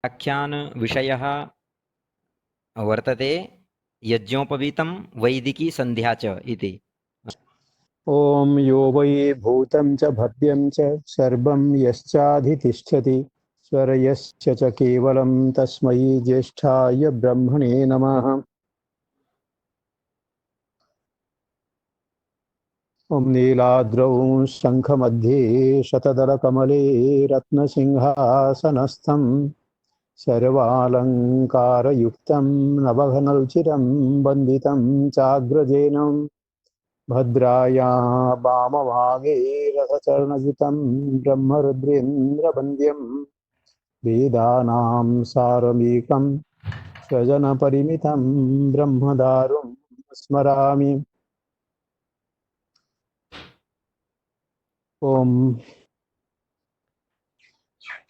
व्याख्यानविषयः वर्तते यज्ञोपवीतं वैदिकी संध्या च इति। ओम यो वै भूतं च भव्यं च सर्वं यश्चाधितिष्ठति स्वरयश्च च केवलं तस्मै ज्येष्ठाय ब्रह्मणे नमः। ओम नीलाद्रौ शङ्खमध्ये शतदलकमले रत्नसिंहासनस्थं सर्वालङ्कारयुक्तं नवघनरुचिरं वन्दितं चाग्रजेन भद्राया वामभागे रथचरणयुतं ब्रह्मरुद्रेन्द्रवन्द्यं वेदानां सारमेकं स्वजनपरिमितं ब्रह्मदारुं स्मरामि। ओम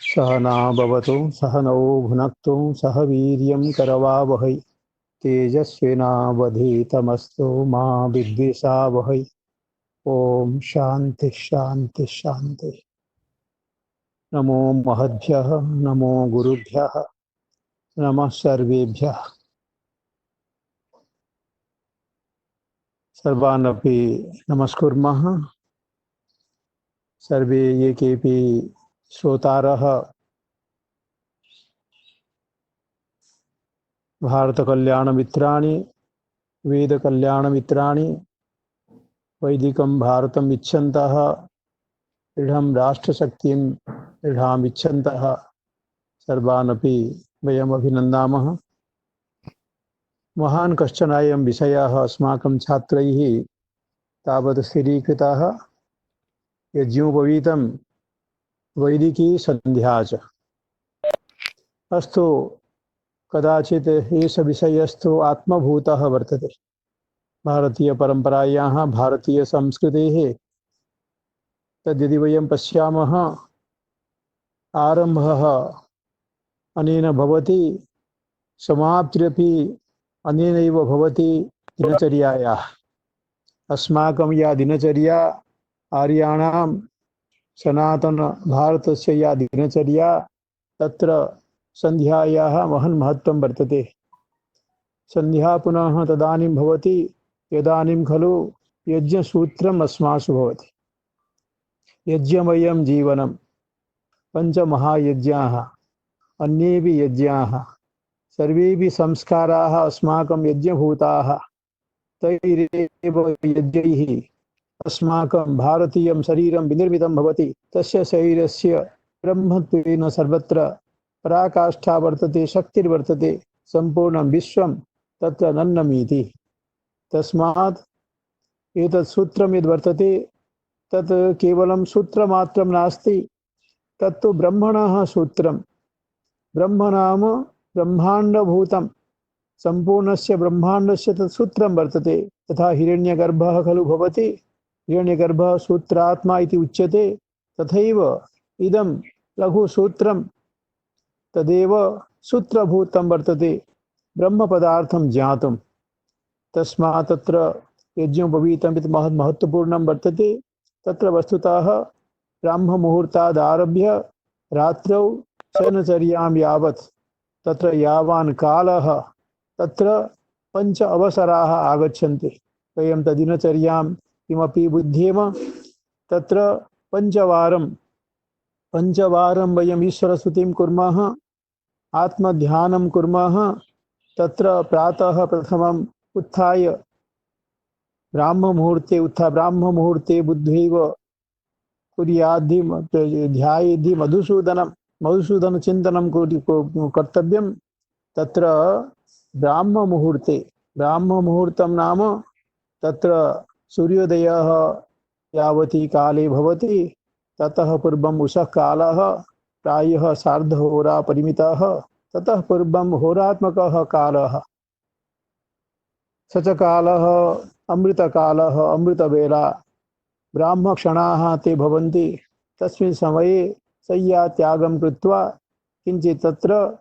सहना भवतु सहनौ भुनक्तु सह वीर्यं करवावहै तेजस्विनावधीतमस्तु मा विद्विषावहै। ओम शांति शांति शांति। नमो महद्भ्यः नमो गुरुभ्यः नमः सर्वेभ्यः। सर्वानपि नमस्कुर्मः। सर्वे ये केपि श्रोतारः भारतकल्याणमित्राणि वेदकल्याणमित्राणि वैदिकं भारतम् इच्छन्तः दृढं राष्ट्रशक्तिं दृढामिच्छन्तः सर्वानपि वयम् अभिनन्दामः। महान् कश्चन अयं विषयः अस्माकं छात्रैः तावत् स्थिरीकृतः यज्ञोपवीतं वैदिकी संध्या च। अस्तु कदाचित् एष विषयस्तु आत्मभूतः वर्तते। भारतीयपरम्परायाः भारतीयसंस्कृतेः तद्यदि वयं पश्यामः आरम्भः अनेन भवति समाप्तिरपि अनेनैव भवति दिनचर्यायाः। अस्माकं या दिनचर्या आर्याणां सनातनभारतस्य या दिनचर्या तत्र संध्यायाः महन् महत्त्वं वर्तते। संध्या पुनः तदानीं भवति यदानीं खलु यज्ञसूत्रम् अस्मासु भवति। यज्ञमयं जीवनं पञ्चमहायज्ञाः अन्येऽपि यज्ञाः सर्वेऽपि संस्काराः अस्माकं यज्ञभूताः। तैरेव यज्ञैः अस्माकं भारतीयं शरीरं विनिर्मितं भवति। तस्य शरीरस्य ब्रह्मत्वेन सर्वत्र पराकाष्ठा वर्तते, शक्तिर्वर्तते, सम्पूर्णं विश्वं तत्र नन्नमीति। तस्मात् एतत् सूत्रं यद्वर्तते तत् केवलं सूत्रमात्रं नास्ति, तत्तु ब्रह्मणः सूत्रं। ब्रह्म नाम ब्रह्माण्डभूतं सम्पूर्णस्य ब्रह्माण्डस्य तत् सूत्रं वर्तते। तथा हिरण्यगर्भः खलु भवति, हिरण्यगर्भः सूत्रात्मा इति उच्यते। तथैव इदं लघुसूत्रं तदेव सूत्रभूतं वर्तते ब्रह्मपदार्थं ज्ञातुं। तस्मात् तत्र यज्ञोपवीतम् इति महत्त्वपूर्णं वर्तते। तत्र वस्तुतः ब्राह्ममुहूर्तादारभ्य रात्रौ शयनचर्यां यावत् तत्र यावान् कालः तत्र पञ्च अवसराः आगच्छन्ति। वयं तद्दिनचर्यां किमपि बुद्धेम तत्र पञ्चवारं वयम् ईश्वरस्तुतिं कुर्मः, आत्मध्यानं कुर्मः। तत्र प्रातः प्रथमम् उत्थाय ब्राह्ममुहूर्ते बुद्ध्यैव कुर्याद्धि ध्यायेद्धि मधुसूदनचिन्तनं कर्तव्यं। तत्र ब्राह्ममुहूर्तं नाम तत्र सूर्योदयः यावती काले भवति ततः पूर्वम् उषः कालः प्रायः सार्धहोरा परिमितः। ततः पूर्वं होरात्मकः कालः स च कालः अमृतकालः, अमृतवेला। ब्राह्मक्षणाः ते भवन्ति। तस्मिन् समये शय्यात्यागं कृत्वा किञ्चित् तत्र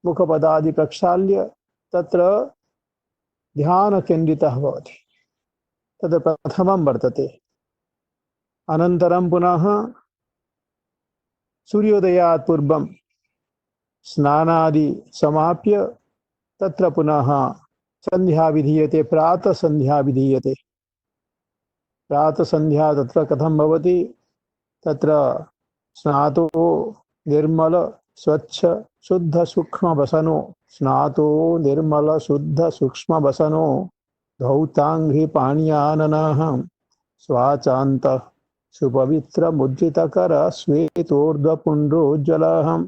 मुखपदादि प्रक्षाल्य तत्र ध्यानकेन्द्रितः भवति। तद् प्रथमं वर्तते। अनन्तरं पुनः सूर्योदयात् पूर्वं स्नानादि समाप्य तत्र पुनः संध्या विधीयते, प्रातः संध्या विधीयते। प्रातः संध्या तत्र कथं भवति? तत्र स्नातो निर्मल स्वच्छ शुद्ध सूक्ष्म वसनो, स्नातो निर्मल शुद्ध सूक्ष्म वसनो, धौतांघ्रि पाणियाननः, स्वाचांत सुपवित्र मुद्रितकर श्वेतोर्ध्वपुण्ड्रोज्ज्वलः,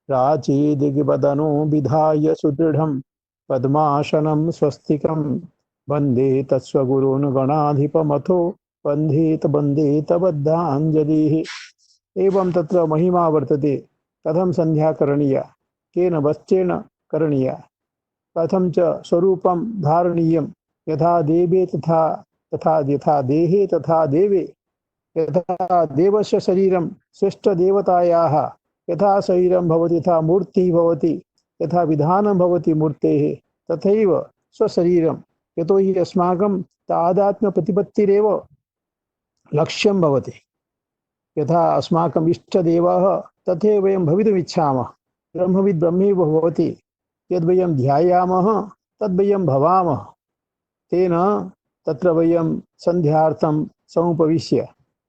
प्राचीदिग्वदनो विधाय सुदृढं पद्मासनं स्वस्तिकं, वन्दे तत्स्वगुरून् गणाधिपमथो वन्देत वन्देत बद्धाञ्जलिः। एवं तत्र महिमा वर्तते। कथं संध्या करणीया, केन वस्त्रेण करणीया, कथं च स्वरूपं धारणीयं, यथा देवे तथा तथा यथा देहे तथा देवे, यथा देवस्य शरीरं श्रेष्ठदेवतायाः यथा शरीरं भवति तथा मूर्तिः भवति, यथा विधानं भवति मूर्तेः तथैव स्वशरीरं, यतो हि अस्माकं तादात्म्यप्रतिपत्तिरेव लक्ष्यं भवति। यथा अस्माकम् इष्टदेवः तथैव वयं भवितुमिच्छामः। ब्रह्मविद् ब्रह्मैव भवति, यद्वयं ध्यायामः तद्वयं भवामः। तेन तत्र वयं सन्ध्यार्थं समुपविश्य,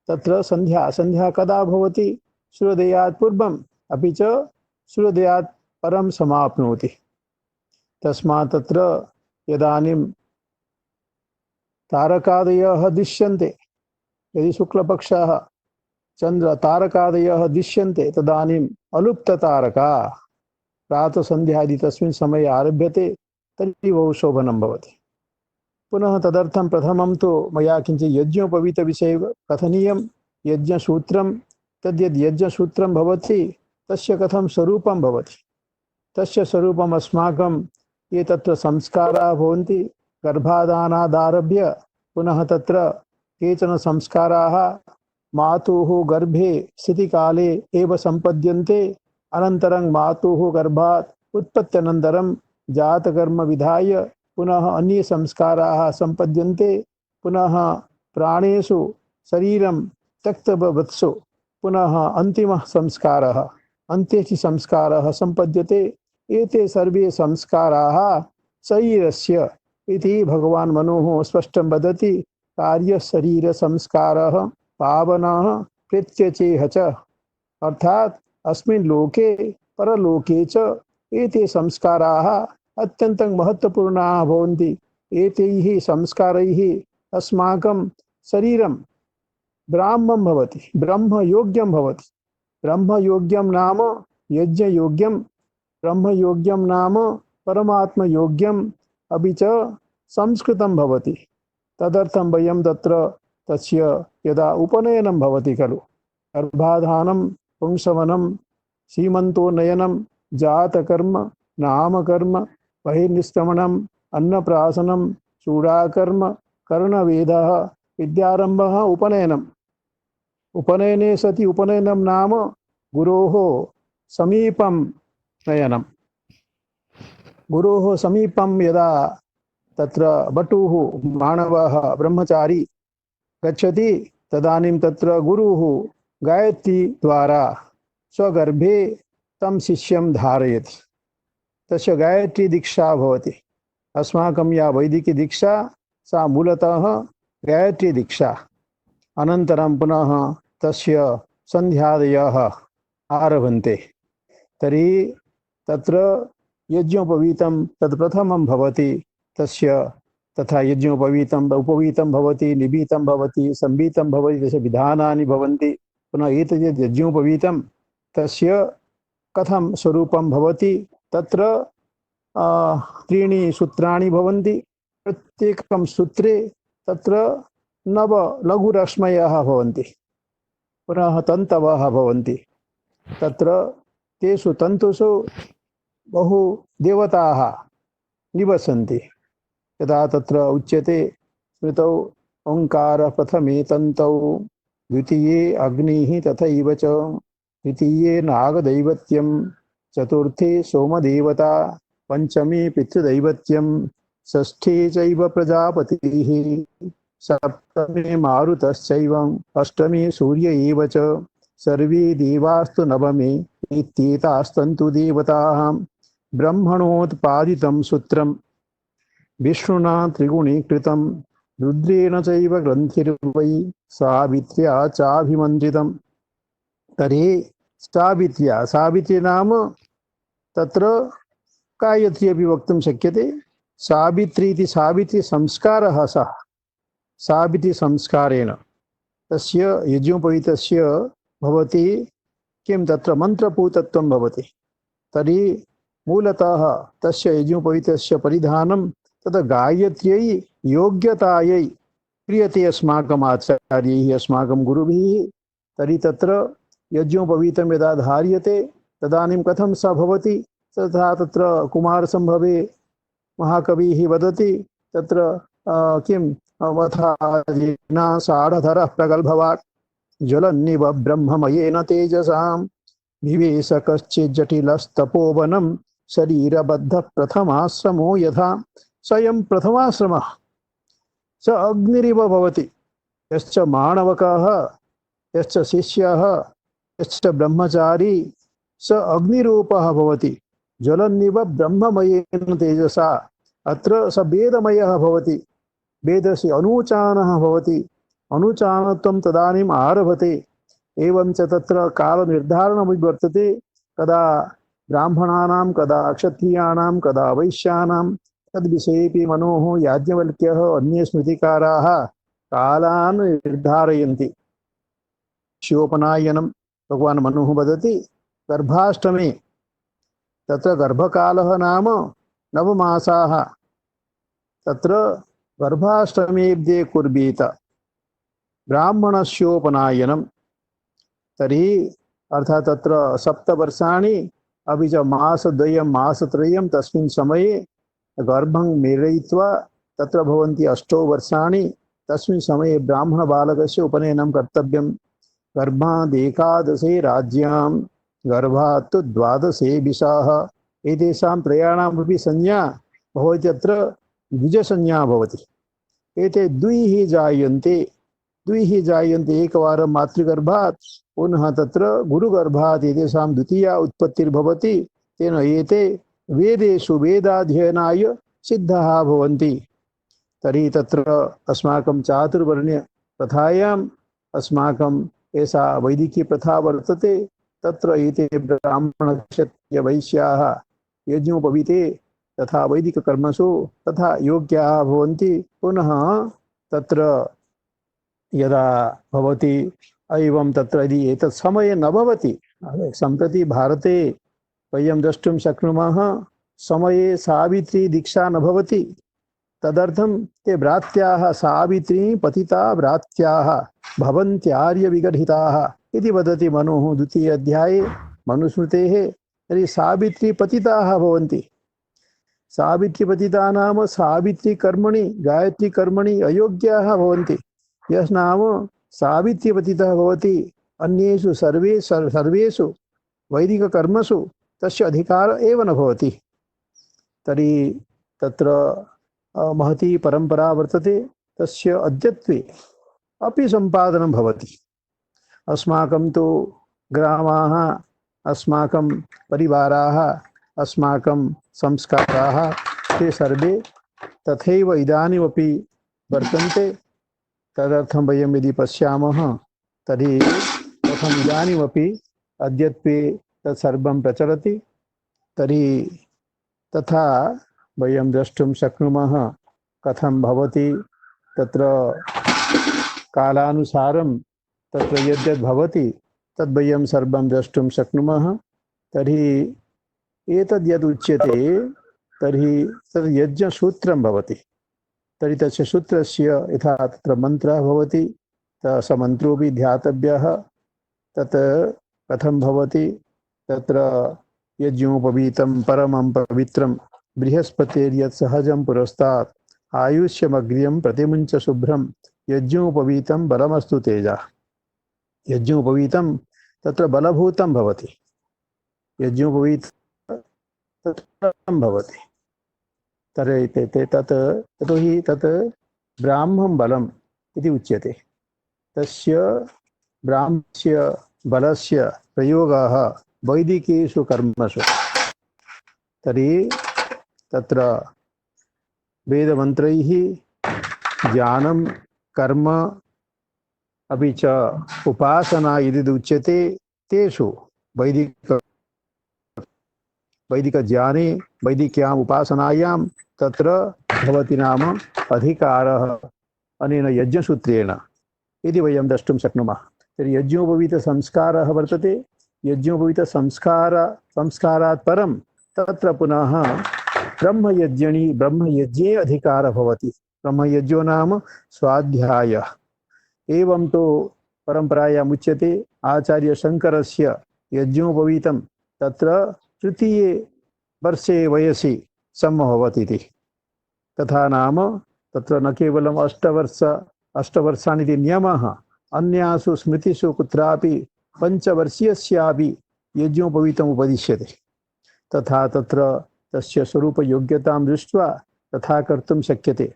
तत्र संध्या कदा भवति? सूर्योदयात् पूर्वम् अपि च सूर्योदयात् परं समाप्नोति। तस्मात् तत्र यदानीं तारकादयः दृश्यन्ते, यदि शुक्लपक्षः चंद्र तारकादयः दृश्यन्ते तदानीम् अलुप्ततारका प्रातः संध्या यदि तस्मिन् समये आरभ्यते तर्हि बहु शोभनं भवति। पुनः तदर्थं प्रथमं तु मया किञ्चित् यज्ञोपवीतविषये कथनीयं। यज्ञसूत्रं, तद्यद् यज्ञसूत्रं भवति तस्य कथं स्वरूपं भवति, तस्य स्वरूपम् अस्माकं ये तत्र संस्काराः भवन्ति गर्भाधानादारभ्य, पुनः तत्र केचन संस्काराः मातुः गर्भे स्थितिकाले एव सम्पद्यन्ते, अनन्तरं मातुः गर्भात् उत्पत्त्यनन्तरं जातकर्म विधाय पुनः अन्ये संस्काराः सम्पद्यन्ते, पुनः प्राणेषु शरीरं त्यक्तवत्सु पुनः अन्तिमः संस्कारः, अन्त्येषु संस्कारः सम्पद्यते। एते सर्वे संस्काराः शरीरस्य इति भगवान् मनुः स्पष्टं वदति। कार्यशरीरसंस्कारः पावनः प्रत्यचेह च, अर्थात अस्मिन् लोके परलोके च एते संस्काराः अत्यन्तं महत्त्वपूर्णाः भवन्ति। एतैः संस्कारैः अस्माकं शरीरं ब्राह्मं भवति, ब्रह्मयोग्यं भवति। ब्रह्मयोग्यं नाम यज्ञयोग्यं, ब्रह्मयोग्यं नाम परमात्मयोग्यं, अपि च संस्कृतं भवति। तदर्थं वयं तत्र तस्य यदा उपनयनं भवति खलु, गर्भाधानं, पुंसवनं, सीमन्तोन्नयनं, जातकर्म, नामकर्म, बहिर्निष्क्रमणम्, अन्नप्राशनं, चूडाकर्म, कर्णवेधः, विद्यारम्भः, उपनयनम्। उपनयने सति उपनयनं नाम गुरोः समीपं नयनं। गुरोः समीपं यदा तत्र बटुः मानवः ब्रह्मचारी गच्छति तदानीं तत्र गुरुः गायत्री द्वारा स्वगर्भे तं शिष्यं धारयति। तस्य गायत्री दीक्षा भवति। अस्माकं या वैदिकी दीक्षा सा मूलतः गायत्री दीक्षा। अनन्तरं पुनः तस्य सन्ध्यादयः आरभन्ते। तर्हि तत्र यज्ञोपवीतं तद् प्रथमं भवति। तस्य तथा यज्ञोपवीतं उपवीतं भवति, निबीतं भवति, संबीतं भवति, तस्य विधानानि भवन्ति। पुनः एतद् यज्ञोपवीतं तस्य कथं स्वरूपं भवति? तत्र त्रीणि सूत्राणि भवन्ति। प्रत्येकं सूत्रे तत्र 9 लघुरश्मयः भवन्ति, पुनः तन्तवः भवन्ति। तत्र तेषु तन्तुषु बहु देवताः निवसन्ति। यदा तत्र उच्यते स्मृतौ ओङ्कारः प्रथमे तन्तौ, द्वितीये अग्निः तथैव च, तृतीये नागदैवत्यं, चतुर्थे सोमदेवता, पंचमे पितृदैवत्यं, षष्ठे चैव प्रजापतिः, सप्तमे मारुतश्चैव, अष्टमे सूर्य एव च, सर्वे देवास्तु नवमे इत्येतास्तन्तु देवताः ब्रह्मणोत्पादितं सूत्रं विष्णुना त्रिगुणीकृतं रुद्रेण चैव ग्रन्थिर्वै सावित्र्या चाभिमन्त्रितं। तर्हि सावित्री नाम तत्र गायत्री अपि वक्तुं शक्यते। सावित्री इति सावित्री संस्कारः सः। सावित्री संस्कारेण तस्य यज्ञोपवीतस्य भवति किं तत्र मन्त्रपूतत्वं भवति। तर्हि मूलतः तस्य यज्ञोपवीतस्य परिधानं तत् गायत्र्यै योग्यतायै क्रियते अस्माकम् आचार्यैः अस्माकं गुरुभिः। तर्हि तत्र यज्ञोपवीतं यदा धार्यते तदानीं कथं स भवति तथा तत्र कुमारसम्भवे महाकविः वदति तत्र किं वथा साढधरः प्रगल्भवात् ज्वलन्निव ब्रह्ममयेन तेजसां विवेश कश्चिज्जटिलस्तपोवनं शरीरबद्धः प्रथमाश्रमो यथा। स्वयं प्रथमाश्रमः स अग्निरिव भवति। यश्च माणवकः यश्च शिष्यः यश्च ब्रह्मचारी स अग्निरूपः भवति। ज्वलन्निव ब्रह्ममयेन तेजसा। अत्र स वेदमयः भवति। वेदस्य अनुचानः भवति। अनुचानत्वं तदानीम् आरभते। एवं च तत्र कालनिर्धारणमपि वर्तते, कदा ब्राह्मणानां कदा क्षत्रियाणां कदा वैश्यानां तद्विषयेपि मनोः याज्ञवल्क्यः अन्ये स्मृतिकाराः कालान् निर्धारयन्ति। शिवोपनायनं भगवान् मनुः वदति गर्भाष्टमे तत्र गर्भकालः नाम 9 मासाः। तत्र गर्भाष्टमेब्दे कुर्वीत ब्राह्मणस्योपनायनं। तर्हि अर्थात् तत्र 7 वर्षाणि अपि च मासद्वयं मासत्रयं तस्मिन् समये गर्भं मेलयित्वा तत्र भवन्ति 8 वर्षाणि। तस्मिन् समये ब्राह्मणबालकस्य उपनयनं कर्तव्यं। गर्भादेकादशे राज्यां गर्भात् 12 विशाः। एतेषां त्रयाणामपि संज्ञा भवति अत्र द्विजसंज्ञा भवति। एते द्विः जायन्ते एकवारं मातृगर्भात् पुनः तत्र गुरुगर्भात् एतेषां द्वितीया उत्पत्तिर्भवति। तेन एते वेदेषु वेदाध्ययनाय सिद्धाः भवन्ति। तर्हि तत्र अस्माकं चातुर्वर्ण्य प्रथायाम् अस्माकं एषा वैदिकी प्रथा वर्तते। तत्र एते ब्राह्मणक्षत्रियवैश्याः यज्ञोपवीते तथा वैदिककर्मसु तथा योग्याः भवन्ति। पुनः तत्र यदा भवति एवं तत्र यदि एतत् समये न भवति, सम्प्रति भारते वयं द्रष्टुं शक्नुमः समये सावित्री दीक्षा न भवति। तदर्थं ते भ्रात्याः सावित्री पतिता भ्रात्याः भवन्त्यार्यविगर्हिताः इति वदति मनुः 2 अध्याये मनुस्मृतेः। तर्हि सावित्री पतिताः भवन्ति। सावित्री पतिता नाम सावित्री कर्मणि गायत्री कर्मणि अयोग्याः भवन्ति। यः नाम सावित्री पतितः भवति अन्येषु सर्वेषु वैदिककर्मसु तस्य अधिकारः एव न भवति। तर्हि तत्र महती परंपरा वर्तते। तस्य अद्यत्वे अपि सम्पादनं भवति। अस्माकं तु ग्रामाः अस्माकं परिवाराः अस्माकं संस्काराः ते सर्वे तथैव इदानीमपि वर्तन्ते। तदर्थं वयं यदि पश्यामः तर्हि कथम् इदानीमपि अद्यत्वे तत्सर्वं प्रचलति। तर्हि तथा वयं द्रष्टुं शक्नुमः कथं भवति। तत्र कालानुसारं तत्र यद्यद् भवति तद् वयं सर्वं द्रष्टुं शक्नुमः। तर्हि एतद् यद् उच्यते तर्हि तद् यज्ञसूत्रं भवति। तर्हि तस्य सूत्रस्य यथा तत्र मन्त्रः भवति स मन्त्रोऽपि ध्यातव्यः। तत् कथं भवति तत्र यज्ञोपवीतं परमं पवित्रं बृहस्पतिर्यत् सहजं पुरस्तात् आयुष्यमग्र्यं प्रतिमुञ्च शुभ्रं यज्ञोपवीतं बलमस्तु तेजा। यज्ञोपवीतं तत्र बलभूतं भवति। यज्ञोपवीतं भवति। तर्हि तत् यतोहि तत् ब्राह्मं बलम् इति उच्यते। तस्य ब्राह्मस्य बलस्य प्रयोगः वैदिकेषु कर्मसु। तर्हि तत्र वेदमन्त्रैः ज्ञानं कर्म अपि च उपासना यदि उच्यते तेषु वैदिकज्ञाने वैदिक्याम् उपासनायां तत्र भवति नाम अधिकारः अनेन यज्ञसूत्रेण इति वयं द्रष्टुं शक्नुमः। तर्हि यज्ञोपवीतसंस्कारः वर्तते। संस्कारात् परं तत्र पुनः ब्रह्मयज्ञे अधिकारः भवति। ब्रह्मयज्ञो नाम स्वाध्यायः। एवं तो परम्परायाम् उच्यते आचार्यशङ्करस्य यज्ञोपवीतं तत्र तृतीये वर्षे वयसि सम्भवति इति। तथा नाम तत्र न केवलम् अष्टवर्षाणि इति नियमः, अन्यासु स्मृतिषु कुत्रापि पञ्चवर्षीयस्यापि यज्ञोपवीतम् उपदिश्यते। तथा तत्र तस्य स्वरूपयोग्यतां दृष्ट्वा तथा कर्तुं शक्यते।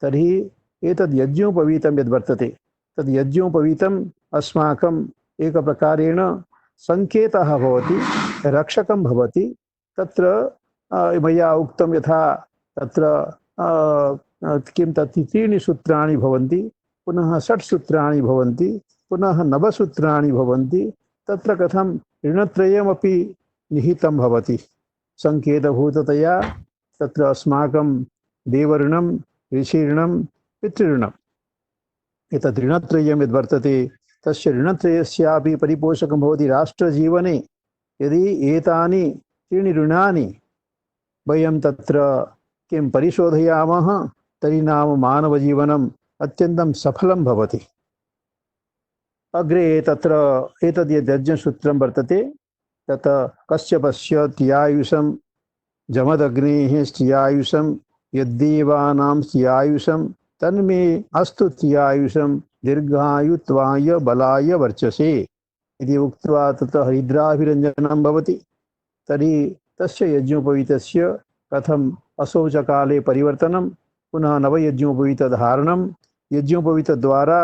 तर्हि एतद् यज्ञोपवीतं यद्वर्तते तद् यज्ञोपवीतम् अस्माकम् एकप्रकारेण सङ्केतः भवति, रक्षकं भवति। तत्र मया उक्तं यथा तत्र किं तत् त्रीणि सूत्राणि भवन्ति, पुनः 6 सूत्राणि भवन्ति, पुनः 9 सूत्राणि भवन्ति। तत्र कथं ऋणत्रयमपि निहितं भवति सङ्केतभूततया। तत्र अस्माकं देवऋणं, ऋषिऋणं, पितृऋणम्, एतद् ऋणत्रयं यद्वर्तते तस्य ऋणत्रयस्यापि परिपोषकं भवति राष्ट्रजीवने। यदि एतानि त्रीणि ऋणानि वयं तत्र किं परिशोधयामः तर्हि नाम मानवजीवनम् अत्यन्तं सफलं भवति। अग्रे तत्र एतद् यद् यज्ञसूत्रं वर्तते तत् कश्यपस्य त्रियायुषं, जमदग्नेः त्रियायुषं, यद्देवानां त्रियायुषं, तन्मे अस्तु त्रियायुषं दीर्घायुत्वाय बलाय वर्चसे इति उक्त्वा तत्र हरिद्राभिरञ्जनं भवति। तर्हि तस्य यज्ञोपवीतस्य कथम् असौचकाले परिवर्तनं, पुनः नवयज्ञोपवीतधारणं, यज्ञोपवीतद्वारा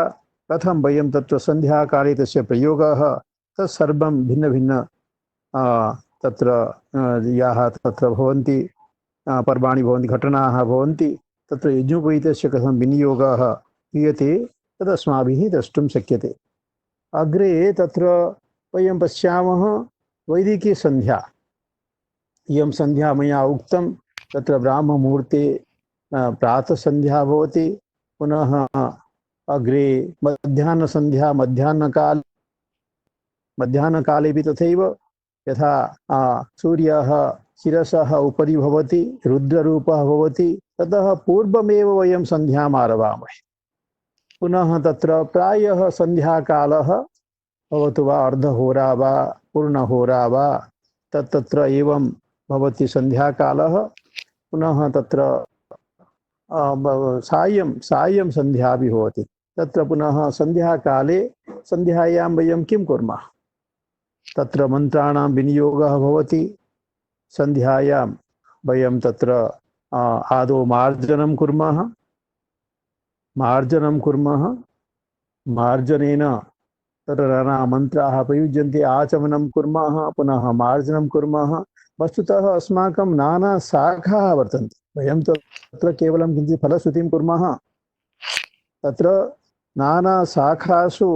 कथं वयं तत्र सन्ध्याकाले तस्य प्रयोगः, तत्सर्वं भिन्नभिन्न तत्र याः तत्र भवन्ति पर्वाणि भवन्ति, घटनाः भवन्ति, तत्र यज्ञोपवीतस्य कथं विनियोगः क्रियते तदस्माभिः द्रष्टुं शक्यते। अग्रे तत्र वयं पश्यामः वैदिकीसन्ध्या। इयं सन्ध्या मया उक्तं तत्र ब्राह्ममुहूर्ते प्रातःसन्ध्या भवति, पुनः अग्रे मध्याह्नसन्ध्या मध्याह्नकालेपि तथैव। यथा सूर्यः शिरसः उपरि भवति, रुद्ररूपः भवति, ततः पूर्वमेव वयं सन्ध्याम् आरभामहे। पुनः तत्र प्रायः सन्ध्याकालः भवतु वा अर्धहोरा वा पूर्णहोरा वा तत्र एवं भवति सन्ध्याकालः। पुनः तत्र सायं सन्ध्यापि भवति। तत्र पुनः सन्ध्याकाले सन्ध्यायां वयं किं कुर्मः, तत्र मन्त्राणां विनियोगः भवति। सन्ध्यायां वयं तत्र आदौ मार्जनं कुर्मः। मार्जनेन तत्र नाना मन्त्राः प्रयुज्यन्ते, आचमनं कुर्मः, पुनः मार्जनं कुर्मः। वस्तुतः अस्माकं नाना शाखाः वर्तन्ते। वयं तत्र केवलं किञ्चित् फलश्रुतिं कुर्मः, तत्र नाना शाखासु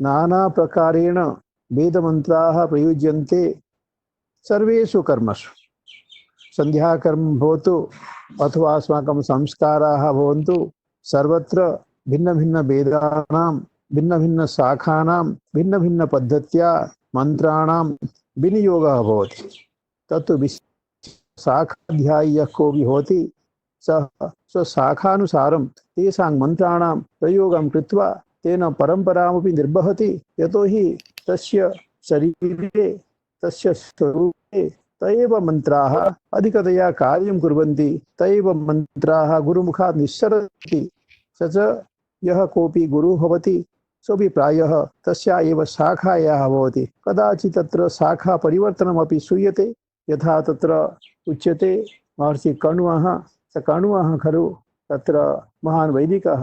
नाना प्रकारेण वेदमन्त्राः प्रयुज्यन्ते। सर्वेषु कर्मसु सन्ध्याकर्म भवतु अथवा अस्माकं संस्काराः भवन्तु, सर्वत्र भिन्नभिन्नवेदानां, भिन्नभिन्नशाखानां, भिन्नभिन्नपद्धत्या मन्त्राणां विनियोगः भवति। तत्तु शाखाध्यायी यः कोऽपि भवति सः स्वशाखानुसारं तेषां मन्त्राणां प्रयोगं कृत्वा तेन परम्परामपि निर्वहति। यतोहि तस्य शरीरे तस्य स्वरूपे तैव मन्त्राः अधिकतया कार्यं कुर्वन्ति, तैव मन्त्राः गुरुमुखात् निस्सरन्ति। स च यः कोऽपि गुरुः भवति सोऽपि प्रायः तस्या एव शाखायाः भवति। कदाचित् तत्र शाखा परिवर्तनमपि श्रूयते। यथा तत्र उच्यते महर्षि कण्वः, स कण्वः खलु तत्र महान् वैदिकः,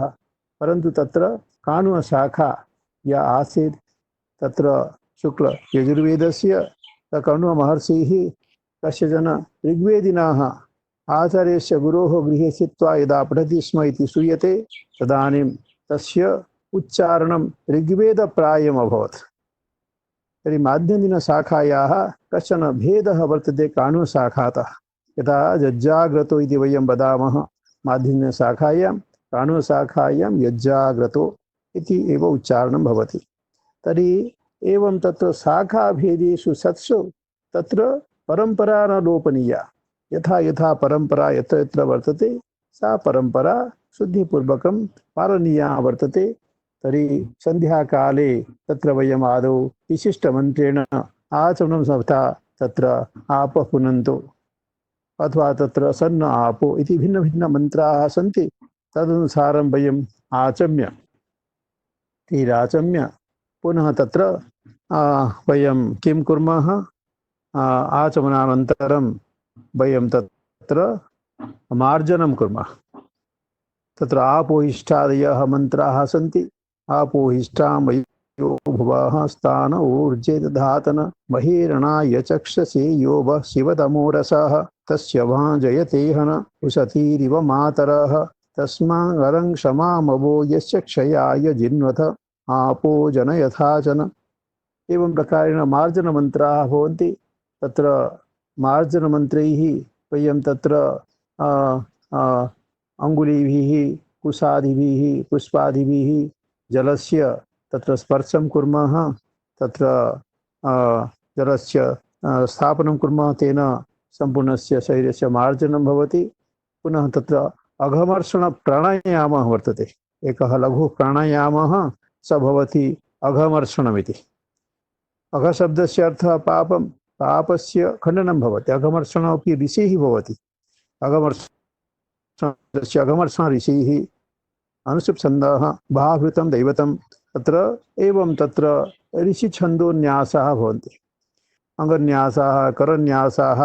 परन्तु तत्र काण्वशाखा या आसीत् तत्र शुक्ल यजुर्वेदस्य कण्वमहर्षिः कश्चन ऋग्वेदिनः आचार्यस्य गुरोः गृहे स्थित्वा यदा पठति स्म इति श्रूयते तदानीं तस्य उच्चारणं ऋग्वेदप्रायम् अभवत्। तर्हि माध्यन्दिनशाखायाः कश्चन भेदः वर्तते काणुशाखातः। यथा यज्जाग्रतो इति वयं वदामः माध्यन्दिनशाखायां, काणुशाखायां यज्जाग्रतो इति एव उच्चारणं भवति। तर्हि एवं तत्र शाखाभेदेषु सत्सु तत्र परम्परा न लोपनीया। यथा यथा परम्परा यत्र यत्र वर्तते सा परम्परा शुद्धिपूर्वकं पालनीया वर्तते। तर्हि सन्ध्याकाले तत्र वयम् आदौ विशिष्टमन्त्रेण आचमनं सप्ता तत्र आपः पुनन्तु अथवा तत्र सन्न आपो इति भिन्नभिन्नमन्त्राः सन्ति। तदनुसारं वयम् आचम्य तीराचम्य पुनः तत्र वयं किं कुर्मः, आचमनानन्तरं वयं तत्र मार्जनं कुर्मः। तत्र आपोहिष्ठादयः मन्त्राः सन्ति। आपोहिष्ठां वयो भुवः स्थान ऊर्जे दधातन महीरणाय चक्षसे यो वः शिवतमोरसः तस्य भाजयते हन उशतीरिव मातरः तस्मारं क्षमामवो यस्य क्षयाय जिन्वथ आपो जन यथाचन। एवं प्रकारेण मार्जनमन्त्राः भवन्ति। तत्र मार्जनमन्त्रैः वयं तत्र अङ्गुलीभिः कुशादिभिः पुष्पादिभिः जलस्य तत्र स्पर्शं कुर्मः। तत्र जलस्य स्थापनं कुर्मः, तेन सम्पूर्णस्य शरीरस्य मार्जनं भवति। पुनः तत्र अघमर्षणप्राणायामः वर्तते। एकः लघुः प्राणायामः स भवति अघमर्षणमिति। अघशब्दस्य अर्थः पापं, पापस्य खण्डनं भवति। अघमर्षणमपि ऋषिः भवति। अघमर्षणस्य अघमर्षण ऋषिः अनुसुप्छन्दः भावृतं दैवतं तत्र एवं तत्र ऋषिछन्दोन्यासाः भवन्ति। अङ्गन्यासाः करन्यासाः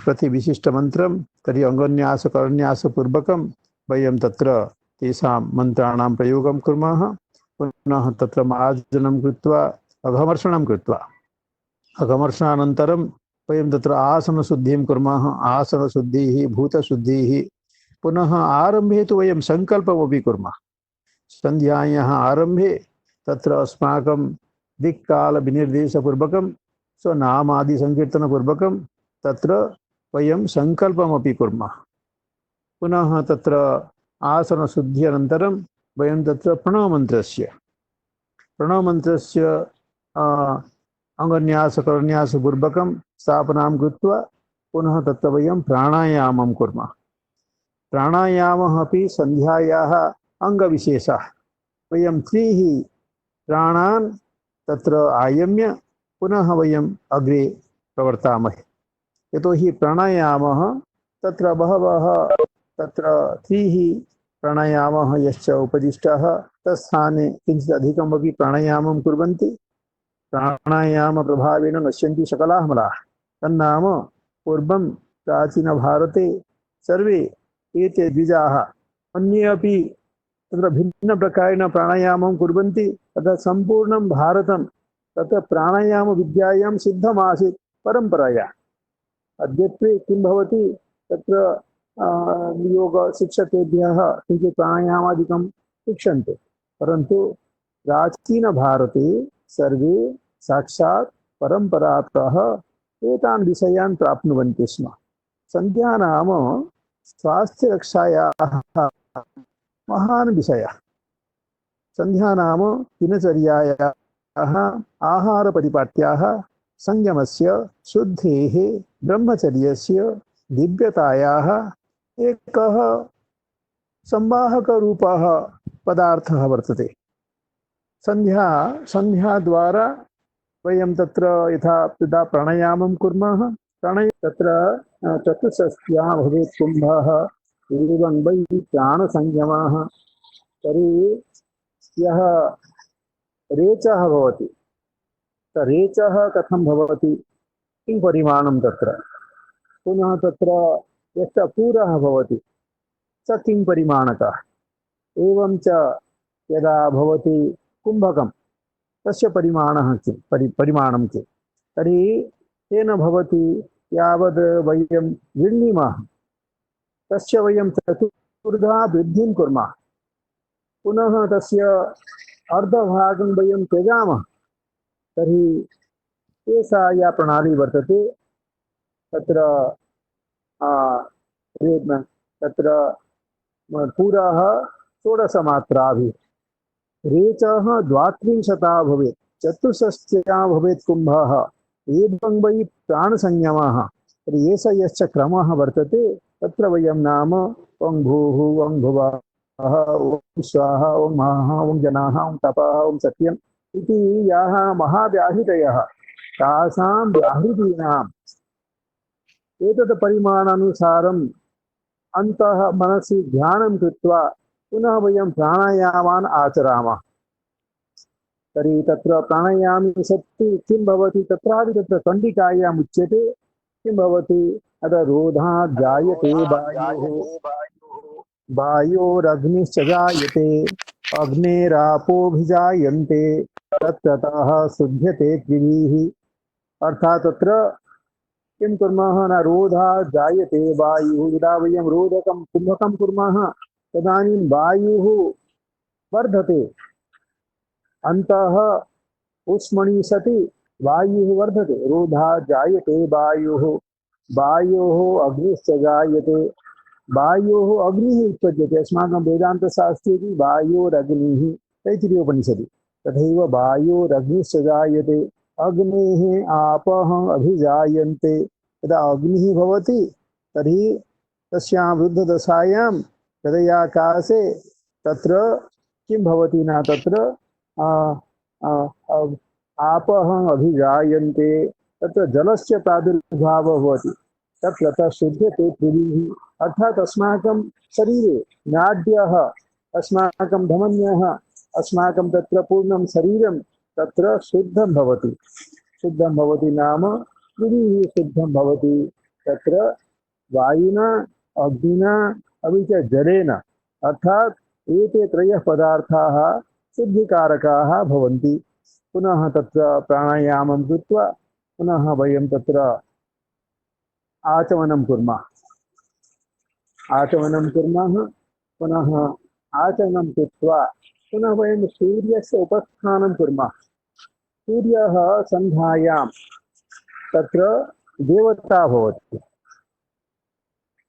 प्रति विशिष्टमन्त्रं। तर्हि अङ्गन्यास करन्यासपूर्वकं वयं तत्र तेषां मन्त्राणां प्रयोगं कुर्मः। पुनः तत्र मार्जनं कृत्वा अघमर्षणं कृत्वा अघमर्षणानन्तरं वयं तत्र आसनशुद्धिं कुर्मः। आसनशुद्धिः भूतशुद्धिः। पुनः आरम्भे तु वयं सङ्कल्पमपि कुर्मः। सन्ध्यायाः आरम्भे तत्र अस्माकं दिक्कालविनिर्देशपूर्वकं स्वनामादिसङ्कीर्तनपूर्वकं तत्र वयं सङ्कल्पमपि कुर्मः। पुनः तत्र आसनशुद्धि अनन्तरं वयं तत्र प्रणवमन्त्रस्य अङ्गन्यासकरन्यासपूर्वकं स्थापनां कृत्वा पुनः तत्र वयं प्राणायामं कुर्मः। प्राणायामः अपि सन्ध्यायाः अङ्गविशेषः। वयं त्रीः प्राणान् तत्र आयम्य पुनः वयम् अग्रे प्रवर्तामहे। यतोहि प्राणायामः तत्र बहवः तत्र त्रीः प्राणायामः यश्च उपदिष्टः तत्स्थाने किञ्चित् अधिकमपि प्राणायामं कुर्वन्ति। प्राणायामप्रभावेण नश्यन्ति सकलाः मलाः। तन्नाम पूर्वं प्राचीनभारते सर्वे एते द्विजाः अन्ये अपि तत्र भिन्नप्रकारेण प्राणायामं कुर्वन्ति। तथा सम्पूर्णं भारतं तत्र प्राणायामविद्यायां सिद्धमासीत् परम्परया। अद्यत्वे किं भवति, तत्र योगशिक्षकेभ्यः किञ्चित् प्राणायामादिकं शिक्षन्ते, परन्तु प्राचीनभारते सर्वे साक्षात् परम्परातः एतान् विषयान् प्राप्नुवन्ति स्म। सन्ध्या नाम स्वास्थ्यरक्षायाः महान् विषयः। सन्ध्या नाम दिनचर्यायाः आहारपरिपाट्याः संयमस्य शुद्धेः ब्रह्मचर्यस्य दिव्यतायाः एकः संवाहकरूपः पदार्थः वर्तते। संध्याद्वारा वयं तत्र यथा प्राणायामं कुर्मः। तत्र चतुष्षष्ट्या भवेत् कुम्भः एवं वै प्राणसंयमः। तर्हि यः रेचः भवति, रेचः कथं भवति, किं परिमाणं तत्र, पुनः तत्र यस्य पूरः भवति स किं परिमाणकः, एवं च यदा भवति कुम्भकं तस्य परिमाणं किं। तर्हि तेन भवति यावद् वयं विण्णिमः तस्य वयं चतुर्धा वृद्धिं कुर्मः, पुनः तस्य अर्धभागं वयं त्यजामः, तर्हि एषा या प्रणाली वर्तते तत्र वेदना तत्र पुरः षोडशमात्राभिः रेचः द्वात्रिंशता भवेत्, चतुष्षष्ट्या भवेत् कुम्भः, एवं वै प्राणसंयमः। तर्हि एष यश्च क्रमः वर्तते तत्र वयं नाम ओं भूः ओं भुवः ओं स्वाहा ओं महः ओं जनाः ओं तपः ओं सत्यम् इति याः महाव्याहृतयः तासां व्याहृतीनाम् एतत् परिमाणानुसारम् अन्तः मनसि ध्यानं कृत्वा पुनः वयं प्राणायामान् आचरामः। तर्हि तत्र प्राणायामे सति किं भवति, तत्रापि तत्र कण्डिकायाम् उच्यते किं भवति, अतः रोधात् जायते वायुः, वायोरग्निश्च जायते, अग्नेरापोभिजायन्ते, तत्ततः शुध्यते त्रिभिः। अर्थात् तत्र किं कुर्मः न रोधात् जायते वायुः, यदा वयं रोधकं कुम्भकं कुर्मः तदानीं वायुः वर्धते, अन्तः ऊष्मणि सति वायुः वर्धते, रोधात् जायते वायुः, वायोः अग्निश्च जायते, वायोः अग्निः उत्पद्यते। अस्माकं वेदान्तशास्त्रे वायोरग्निः तैत्तिरीयोपनिषदि तथैव वायोरग्निश्च जायते, अग्नेः आपः अभिजायन्ते। यदा अग्निः भवति तर्हि तस्यां वृद्धदशायां हृदयाकाशे तत्र किं भवति न तत्र आपः अभिजायन्ते, तत्र जलस्य प्रादुर्भावः भवति, तत्र शुध्यते त्रिभिः। अर्थात् अस्माकं शरीरे नाड्यः अस्माकं धमन्यः अस्माकं तत्र पूर्णं शरीरं तत्र शुद्धं भवति। शुद्धं भवति नाम त्रिभिः शुद्धं भवति, तत्र वायुना अग्निना अपि च जलेन, अर्थात् एते त्रयः पदार्थाः शुद्धिकारकाः भवन्ति। पुनः तत्र प्राणायामं कृत्वा पुनः वयं तत्र आचमनं कुर्मः, आचमनं कुर्मः, पुनः आचमनं कृत्वा पुनः वयं सूर्यस्य उपस्थानं कुर्मः। सूर्यः सन्ध्यायां तत्र देवता भवति,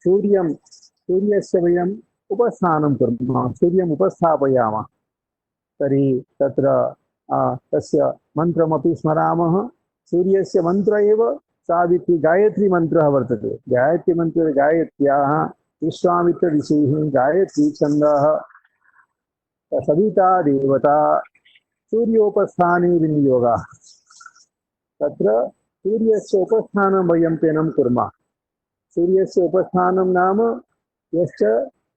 सूर्यस्य वयम् उपस्थानं कुर्मः, सूर्यम् उपस्थापयामः, तर्हि तत्र तस्य मन्त्रमपि स्मरामः। सूर्यस्य मन्त्र एव सावित्री गायत्री मन्त्रः वर्तते। गायत्री मन्त्रे गायत्र्याः विश्वामित्र ऋषिः गायत्री छन्दः सविता देवता सूर्योपस्थाने विनियोगः। तत्र सूर्यस्य उपस्थानं वयं तेन कुर्मः। सूर्यस्य उपस्थानं नाम यश्च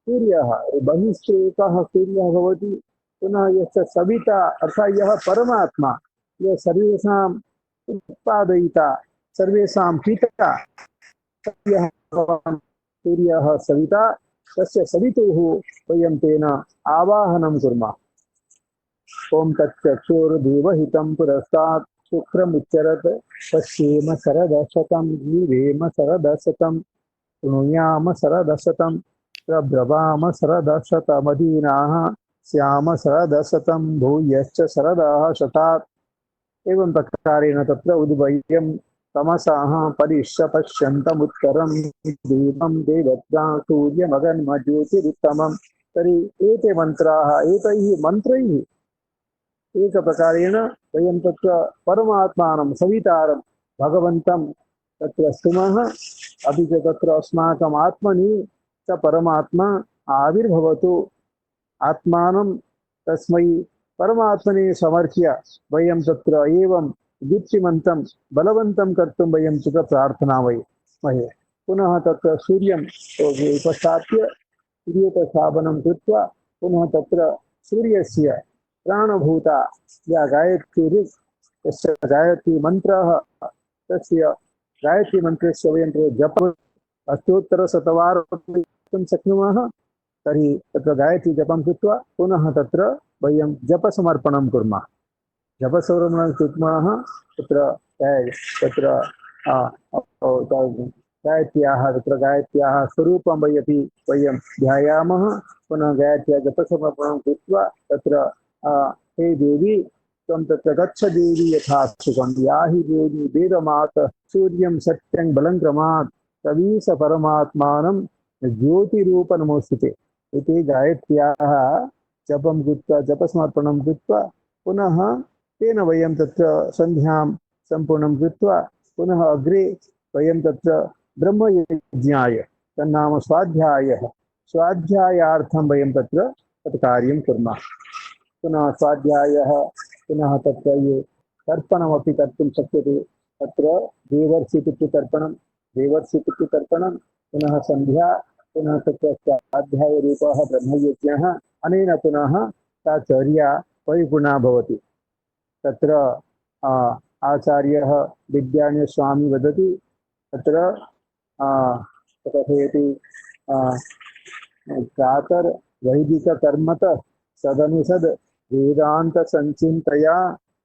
सूर्यः बहिष्ठेकः सूर्यः भवति, पुनः यश्च सविता अर्थात् यः परमात्मा, यः सर्वेषाम् उत्पादयिता सर्वेषां पिता यः सूर्यः सविता, तस्य सवितुः वयं तेन आवाहनं कुर्मः। ओं तच्चक्षुर्देवहितं पुरस्तात् शुक्रमुच्चरत् पश्येम शरदशतं जीवेम शरदशतं शृणुयाम शरदशतं प्रब्रवाम शरदशतमदीनाः श्याम शरदशतं भूयश्च शरदः शतात्। एवं प्रकारेण तत्र उद्वयं तमसः परिश्य पश्यन्तमुत्तरं देवं देवत्रा सूर्यमगन्मज्योतिरुत्तमं। तर्हि एते मन्त्राः एतैः मन्त्रैः एकप्रकारेण वयं तत्र परमात्मानं सवितारं भगवन्तं तत्र स्तुमः, अपि च तत्र अस्माकम् आत्मनि च परमात्मा आविर्भवतु। आत्मानं तस्मै परमात्मने समर्प्य वयं तत्र एवं दीप्तिमन्तं बलवन्तं कर्तुं वयं तत्र प्रार्थनामहे। पुनः तत्र सूर्यं उपस्थाप्य सूर्योपस्थापनं कृत्वा पुनः तत्र सूर्यस्य प्राणभूता या गायत्री तस्य गायत्री मन्त्रः, तस्य गायत्री मन्त्रस्य वयं जपम् अष्टोत्तरशतवारं कर्तुं शक्नुमः। तर्हि तत्र गायत्री जपं कृत्वा पुनः तत्र वयं जपसमर्पणं कुर्मः। जपसमर्पणं कुर्मः तत्र गायत्र्याः तत्र गायत्र्याः स्वरूपं वयं ध्यायामः। पुनः गायत्र्या जपसमर्पणं कृत्वा तत्र हे देवी त्वं तत्र गच्छ देवी यथा सुखं या हि देवी वेदमातः सूर्यं सत्यं बलं क्रमात् तवीस परमात्मानं ज्योतिरूप नमोस्तुते इति गायत्र्याः जपं कृत्वा जपसमर्पणं कृत्वा पुनः तेन वयं तत्र सन्ध्यां सम्पूर्णं कृत्वा पुनः अग्रे वयं तत्र ब्रह्मयज्ञाय तन्नाम स्वाध्यायः स्वाध्यायार्थं वयं तत्र तत् कार्यं कुर्मः। पुनः स्वाध्यायः पुनः तत्र ये तर्पणमपि कर्तुं शक्यते। तत्र देवर्षिपितृतर्पणं पुनः सन्ध्या पुनः तत्र स्वाध्यायरूपः ब्रह्मयज्ञः अनेन पुनः सा चर्या परिपूर्णा भवति। तत्र आचार्यः विद्यान्यस्वामी वदति तत्र कथयति प्रातर् वैदिककर्मतः सदनुसद वेदांत संचिन्तया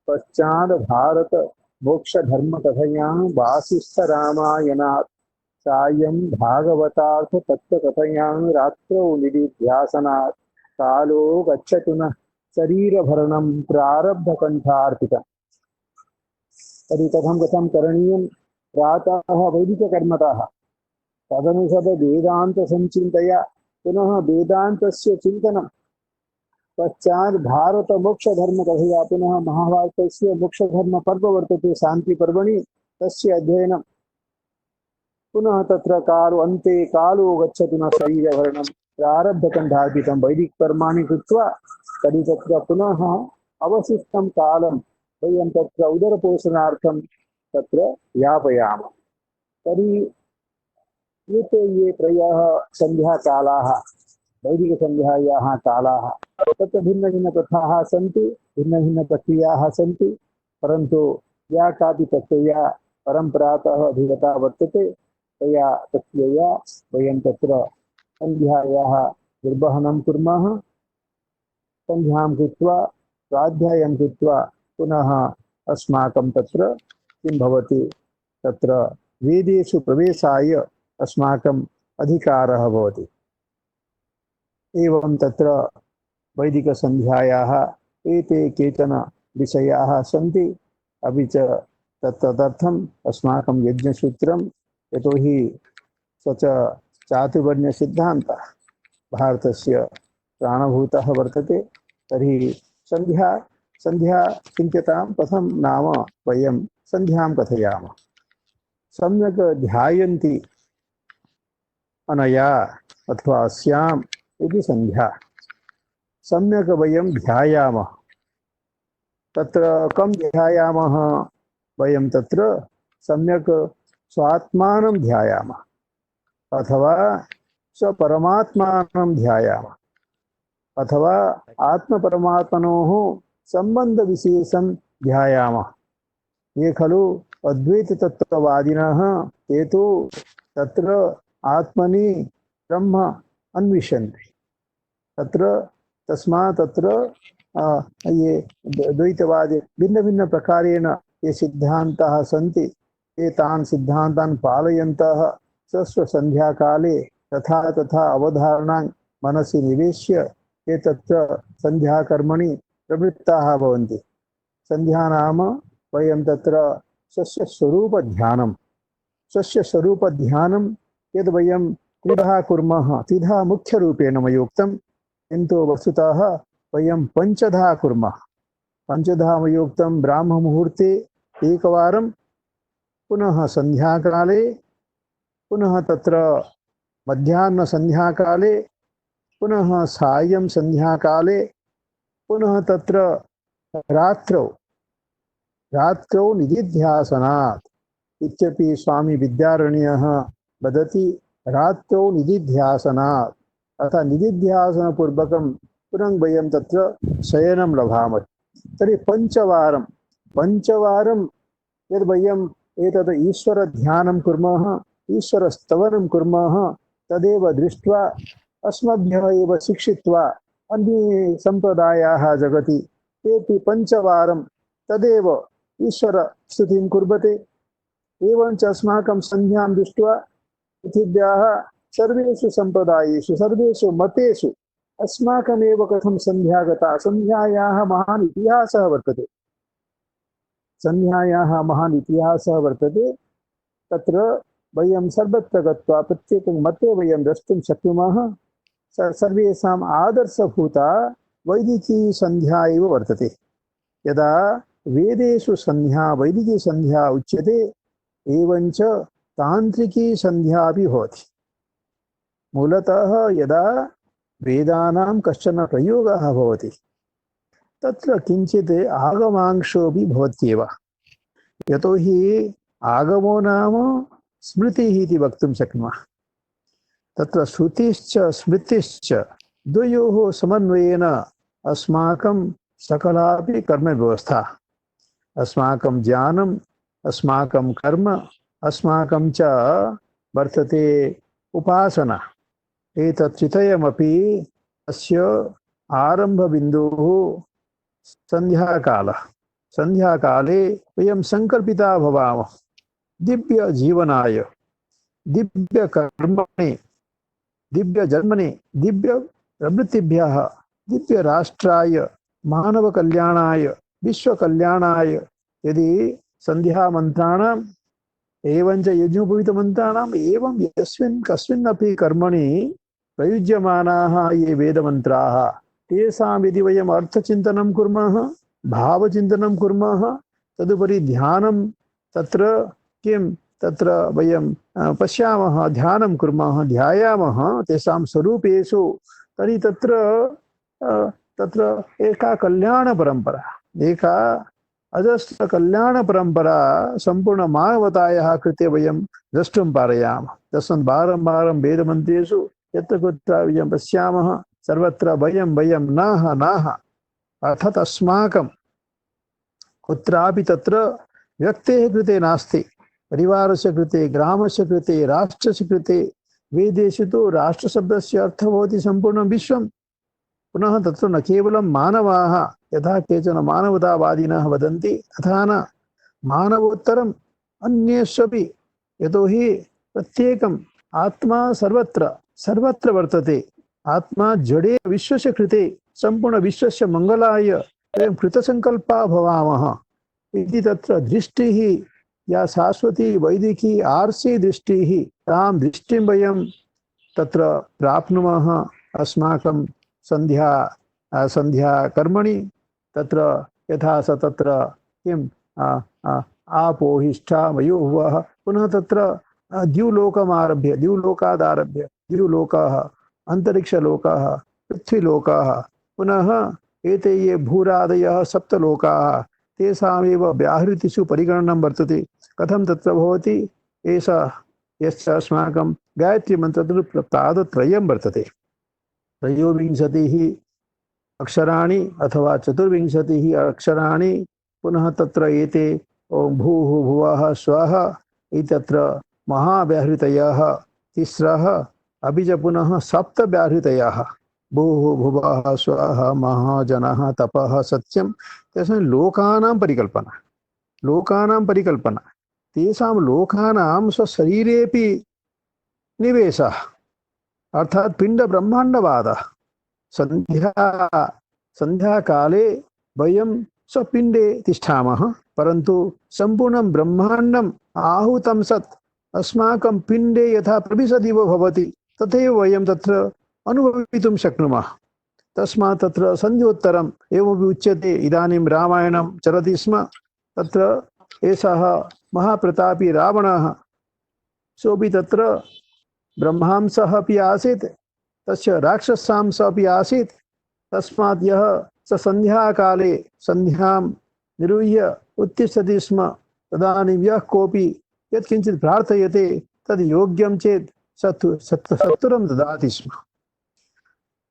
पश्चाद भारत मोक्ष धर्म कथया वासिष्ठ रामायणात् सायं भागवतार्थ तत्व कथया रात्रौ निधिध्यासनात् कालो गच्छतु न शरीर भरणं प्रारब्ध कंठार्पितम्। तर्हि कथं कथं करणीयं प्रातः वैदिककर्मतः तदनुसद वेदांत संचिन्तया पुनः वेदान्तस्य चिन्तनं पश्चात् भारत मोक्ष धर्म कथया पुनः महाभारतस्य मोक्ष धर्म पर्व वर्तते शांति पर्वणि तस्य अध्ययनं पुनः तत्र कालो अन्ते कालो गच्छतु न शरीरभरणं प्रारब्धकण्ठार्पितं वैदिक कर्माणि कृत्वा तर्हि तत्र पुनः अवशिष्टं कालं वयं तत्र उदरपोषणार्थं तत्र यापयामः। तर्हि एते ये त्रयः सन्ध्याकालाः वैदिकसन्ध्यायाः कालाः तत्र भिन्नभिन्नप्रथाः सन्ति भिन्नभिन्नप्रक्रियाः सन्ति परन्तु या कापि प्रक्रिया परम्परातः अधिगता वर्तते तया प्रक्रियया वयं तत्र सन्ध्यायाः निर्वहनं कुर्मः। सन्ध्यां कृत्वा स्वाध्यायं कृत्वा पुनः अस्माकं तत्र किं भवति तत्र वेदेषु प्रवेशाय अस्माकम् अधिकारः भवति। एवं तत्र वैदिकसन्ध्यायाः एते केचन विषयाः सन्ति। अपि च तदर्थम् अस्माकं यज्ञसूत्रं यतोहि स च चातुर्वर्ण्यसिद्धान्तः भारतस्य प्राणभूतः वर्तते। तर्हि सन्ध्या सन्ध्या चिन्त्यतां कथं नाम वयं सन्ध्यां कथयामः। सम्यक् ध्यायन्ति अनया अथवा अस्याम् इति सन्ध्या। सम्यक् वयं ध्यायामः। तत्र कं ध्यायामः वयं तत्र सम्यक् स्वात्मानं ध्यायामः अथवा स्वपरमात्मानं ध्यायामः अथवा आत्मपरमात्मनोः सम्बन्धविशेषं ध्यायामः। ये खलु अद्वैततत्त्ववादिनः ते तु तत्र आत्मनि ब्रह्म अन्विषन्ति। तत्र तस्मात् तत्र ये द्वैतवादी भिन्नभिन्नप्रकारेण ये सिद्धान्ताः सन्ति ते तान् सिद्धान्तान् पालयन्तः स्वसन्ध्याकाले तथा तथा अवधारणां मनसि निवेश्य ते तत्र सन्ध्याकर्मणि प्रवृत्ताः भवन्ति। सन्ध्या नाम वयं तत्र स्वस्य स्वस्वरूपध्यानं यद् वयं त्रिधा कुर्मः। त्रिधा मुख्यरूपेण मयोक्तं किन्तु वस्तुतः वयं पञ्चधा कुर्मः। पञ्चधा मयोक्तं ब्राह्ममुहूर्ते एकवारं पुनः सन्ध्याकाले पुनः तत्र मध्याह्नसन्ध्याकाले पुनः सायं सन्ध्याकाले पुनः तत्र रात्रौ निदिध्यासनात् इत्यपि स्वामी विद्यारण्यः वदति। रात्रौ निदिध्यासनात् अतः निदिध्यासनपूर्वकं पुनः वयं तत्र शयनं लभामः। तर्हि पञ्चवारं यद् वयम् एतद् ईश्वरध्यानं कुर्मः ईश्वरस्तवनं कुर्मः तदेव दृष्ट्वा अस्मभ्यः एव शिक्षित्वा अन्ये सम्प्रदायाः जगति तेपि पञ्चवारं तदेव ईश्वरस्तुतिं कुर्वते। एवञ्च अस्माकं सन्ध्यां दृष्ट्वा पृथिव्याः सर्वेषु सम्प्रदायेषु सर्वेषु मतेषु अस्माकमेव कथं सन्ध्या गता, सन्ध्यायाः महान् इतिहासः वर्तते, सन्ध्यायाः महान् इतिहासः वर्तते। तत्र वयं सर्वत्र गत्वा प्रत्येकं मते वयं द्रष्टुं शक्नुमः। सर्वेषाम् आदर्शभूता वैदिकी सन्ध्या एव वर्तते। यदा वेदेषु सन्ध्या वैदिकी सन्ध्या उच्यते, एवञ्च तान्त्रिकी सन्ध्या अपि भवति। मूलतः यदा वेदानां कश्चन प्रयोगः भवति, तत्र किञ्चित् आगमांशोऽपि भवत्येव। यतोहि आगमो नाम स्मृतिः इति वक्तुं शक्नुमः। तत्र श्रुतिश्च स्मृतिश्च द्वयोः समन्वयेन अस्माकं सकलापि कर्मव्यवस्था, अस्माकं ज्ञानम्, अस्माकं कर्म, अस्माकं च वर्तते उपासना। एतच्चितयमपि अस्य आरम्भबिन्दुः सन्ध्याकालः। सन्ध्याकाले वयं सङ्कल्पिता भवामः दिव्यजीवनाय, दिव्यकर्मणे, दिव्यजन्मने, दिव्यप्रवृत्तिभ्यः, दिव्यराष्ट्राय, मानवकल्याणाय, विश्वकल्याणाय। यदि सन्ध्यामन्त्राणाम् एवञ्च यज्ञोपवीतमन्त्राणाम् एवं यस्मिन् कस्मिन्नपि कर्मणि प्रयुज्यमानाः ये वेदमन्त्राः, तेषां यदि वयम् अर्थचिन्तनं कुर्मः, भावचिन्तनं कुर्मः, तदुपरि ध्यानं तत्र किं तत्र वयं पश्यामः, ध्यानं कुर्मः, ध्यायामः तेषां स्वरूपेषु, तर्हि तत्र एका कल्याणपरम्परा, एका अजस्रकल्याणपरम्परा सम्पूर्णमानवतायाः कृते वयं द्रष्टुं पारयामः। तस्मात् वारं वारं वेदमन्त्रेषु यत्र कुत्र वयं पश्यामः, सर्वत्र वयं नाह नाह, अर्थात् अस्माकं कुत्रापि तत्र व्यक्तेः कृते नास्ति, परिवारस्य कृते, ग्रामस्य कृते, राष्ट्रस्य कृते। वेदेषु तु राष्ट्रशब्दस्य अर्थः भवति सम्पूर्णं विश्वं। पुनः तत्र न केवलं मानवाः, यथा केचन मानवतावादिनः वदन्ति, तथा न, मानवोत्तरम् अन्येष्वपि। यतोहि प्रत्येकम् आत्मा सर्वत्र सर्वत्र वर्तते। आत्मा जडे विश्वस्य कृते, सम्पूर्णविश्वस्य मङ्गलाय वयं कृतसङ्कल्पा भवामः इति तत्र दृष्टिः, या शाश्वती वैदिकी आर्षी दृष्टिः, तां दृष्टिं वयं तत्र प्राप्नुमः अस्माकं संध्या कर्मणि। तत्र यथा स तत्र किं आपोहिष्ठा मयोहुवः, पुनः तत्र द्युलोकमारभ्य, द्युलोकादारभ्य, द्युलोकः, अन्तरिक्षलोकः, पृथ्वीलोकः, पुनः एते ये भूरादयः सप्तलोकाः, तेषामेव व्याहृतिषु परिगणनं वर्तते। कथं तत्र भवति? एषा यस्य अस्माकं गायत्रीमन्त्रस्य पादत्रयं वर्तते, त्रयोविंशतिः अक्षराणि अथवा चतुर्विंशतिः अक्षराणि, पुनः तत्र एते ओं भूः भुवः स्वः इत्यत्र महाव्याहृतयः तिस्रः, अपि च पुनः सप्तव्याहृतयः भूः भुवः स्वः महाजनः तपः सत्यं। तेषां लोकानां परिकल्पना, लोकानां परिकल्पना, तेषां लोकानां स्वशरीरेपि निवेशः, अर्थात् पिण्डब्रह्माण्डवादः। संध्याकाले वयं स्वपिण्डे तिष्ठामः, परन्तु सम्पूर्णं ब्रह्माण्डम् आहूतं सत् अस्माकं पिण्डे यथा प्रविशदिव भवति, तथैव वयं तत्र अनुभवितुं शक्नुमः। तस्मात् तत्र सन्ध्योत्तरम् एवमपि उच्यते। इदानीं रामायणं चलति स्म, तत्र एषः महाप्रतापी रावणः, सोऽपि तत्र ब्रह्मांसः अपि आसीत्, तस्य राक्षसांसः अपि आसीत्। तस्मात् यः स सन्ध्याकाले सन्ध्यां निरूह्य उत्तिष्ठति स्म, तदानीं यः कोऽपि यत्किञ्चित् प्रार्थयते तद् योग्यं चेत् सत्तरं ददाति स्म।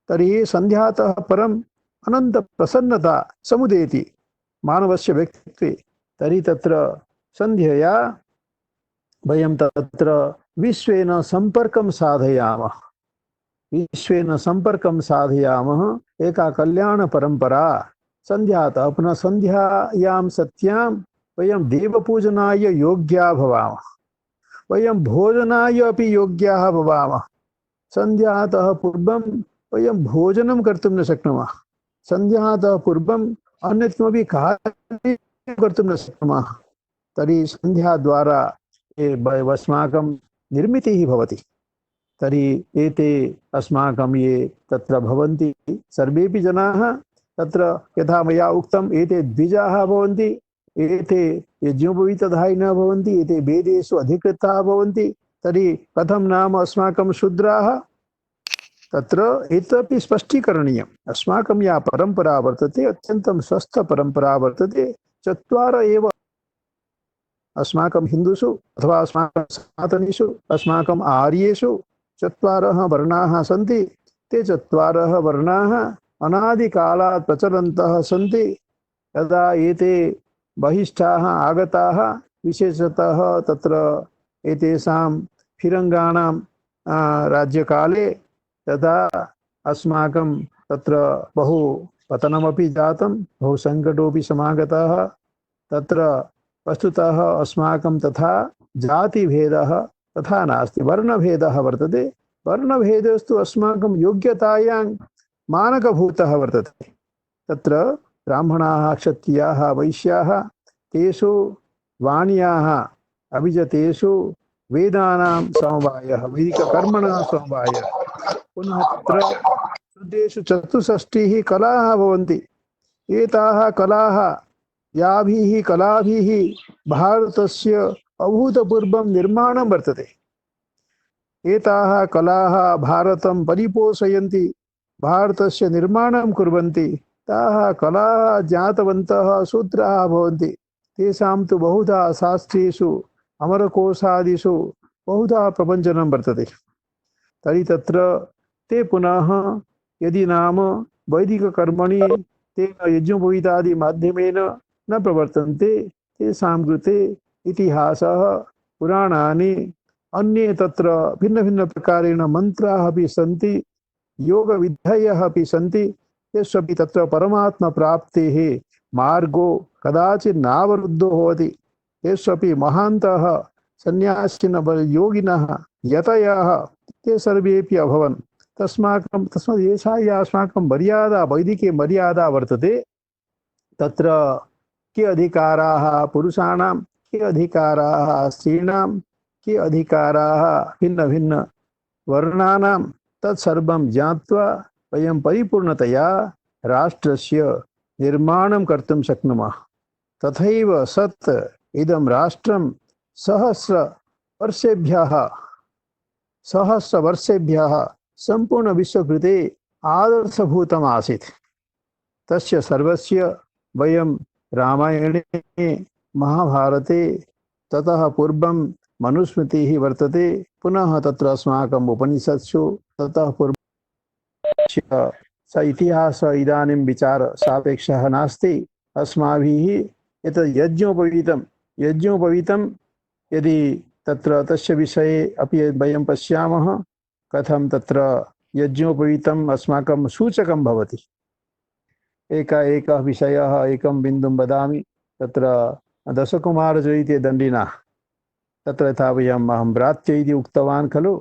तर्हि सन्ध्यातः परम् अनन्तप्रसन्नता समुदेति मानवस्य व्यक्तित्वे। तर्हि तत्र सन्ध्यया वयं तत्र विश्वेन सम्पर्कं साधयामः, विश्वेन सम्पर्कं साधयामः। एका कल्याणपरम्परा सन्ध्यातः पुनः सन्ध्यायां सत्यां वयं देवपूजनाय योग्या भवामः, वयं भोजनाय अपि योग्याः भवामः। सन्ध्यातः पूर्वं वयं भोजनं कर्तुं न शक्नुमः, सन्ध्यातः पूर्वम् अन्यत् किमपि कार्यं कर्तुं न शक्नुमः। तर्हि सन्ध्याद्वारा अस्माकं निर्मितिः भवति। तर्हि एते अस्माकं ये तत्र भवन्ति सर्वेपि जनाः तत्र यथा मया उक्तम् एते द्विजाः भवन्ति, एते यज्ञोपवीतधारिणः भवन्ति, एते वेदेषु अधिकृताः भवन्ति। तर्हि कथं नाम अस्माकं शूद्राः? तत्र एतदपि स्पष्टीकरणीयम्। अस्माकं या परम्परा वर्तते अत्यन्तं स्वस्थपरम्परा वर्तते। चत्वार एव अस्माकं हिन्दुषु अथवा अस्माकं सनातनीषु अस्माकम् आर्येषु चत्वारः वर्णाः सन्ति। ते चत्वारः वर्णाः अनादिकालात् प्रचलन्तः सन्ति। यदा एते बहिष्ठाः आगताः, विशेषतः तत्र एतेषां फिरङ्गाणां राज्यकाले, तदा अस्माकं तत्र बहु पतनमपि जातं, बहु सङ्कटोपि समागतः। तत्र वस्तुतः अस्माकं तथा जातिभेदः तथा नास्ति, वर्णभेदः वर्तते। वर्णभेदस्तु अस्माकं योग्यतायां मानकभूतः वर्तते। तत्र ब्राह्मणाः, क्षत्रियाः, वैश्याः, तेषु वाण्याः अभिजतेषु वेदानां समवायः, वैदिककर्मणां समवायः। पुनः तत्र शुद्धेषु 64 कलाः भवन्ति। एताः कलाः याभिः कलाभिः भारतस्य अभूतपूर्वं निर्माणं वर्तते। एताः कलाः भारतं परिपोषयन्ति, भारतस्य निर्माणं कुर्वन्ति। ताः कलाः ज्ञातवन्तः शूद्राः भवन्ति। तेषां तु बहुधा शास्त्रेषु अमरकोशादिषु बहुधा प्रपञ्चनं वर्तते। तर्हि तत्र ते पुनः यदि नाम वैदिककर्मणि तेन यज्ञोपवीतादि माध्यमेन न प्रवर्तन्ते, तेषां कृते इतिहासः, पुराणानि, अन्ये तत्र भिन्नभिन्नप्रकारेण मन्त्राः अपि सन्ति, योगविधयः अपि सन्ति। यस्वपि तत्र परमात्मप्राप्तेः मार्गो कदाचित् नावरुद्धो भवति। यस्वपि महान्तः सन्यासिनः योगिनः यतयः ते सर्वेपि अभवन्। तस्मात् एषा या अस्माकं मर्यादा, वैदिकी मर्यादा वर्तते, तत्र के अधिकाराः पुरुषाणां, के अधिकाराः स्त्रीणां, के अधिकाराः भिन्न वर्णानां, तत्सर्वं ज्ञात्वा वयं परिपूर्णतया राष्ट्रस्य निर्माणं कर्तुं शक्नुमः। तथैव सत् इदं राष्ट्रं सहस्रवर्षेभ्यः सम्पूर्णविश्वकृते आदर्शभूतम् आसीत्। तस्य सर्वस्य वयं रामायणे, महाभारते, ततः पूर्वं मनुस्मृतिः वर्तते, पुनः तत्र अस्माकम् उपनिषत्सु, ततः पूर्वं स इतिहासः इदानीं विचार सापेक्षः नास्ति। अस्माभिः एतत् यज्ञोपवीतं यदि तत्र तस्य विषये अपि वयं पश्यामः, कथं तत्र यज्ञोपवीतम् अस्माकं सूचकं भवति। एकः विषयः एकं बिन्दुं वदामि। तत्र दशकुमारचरिते दण्डिना तत्र यथा वयम् अहं भ्रात्य इति उक्तवान् खलु,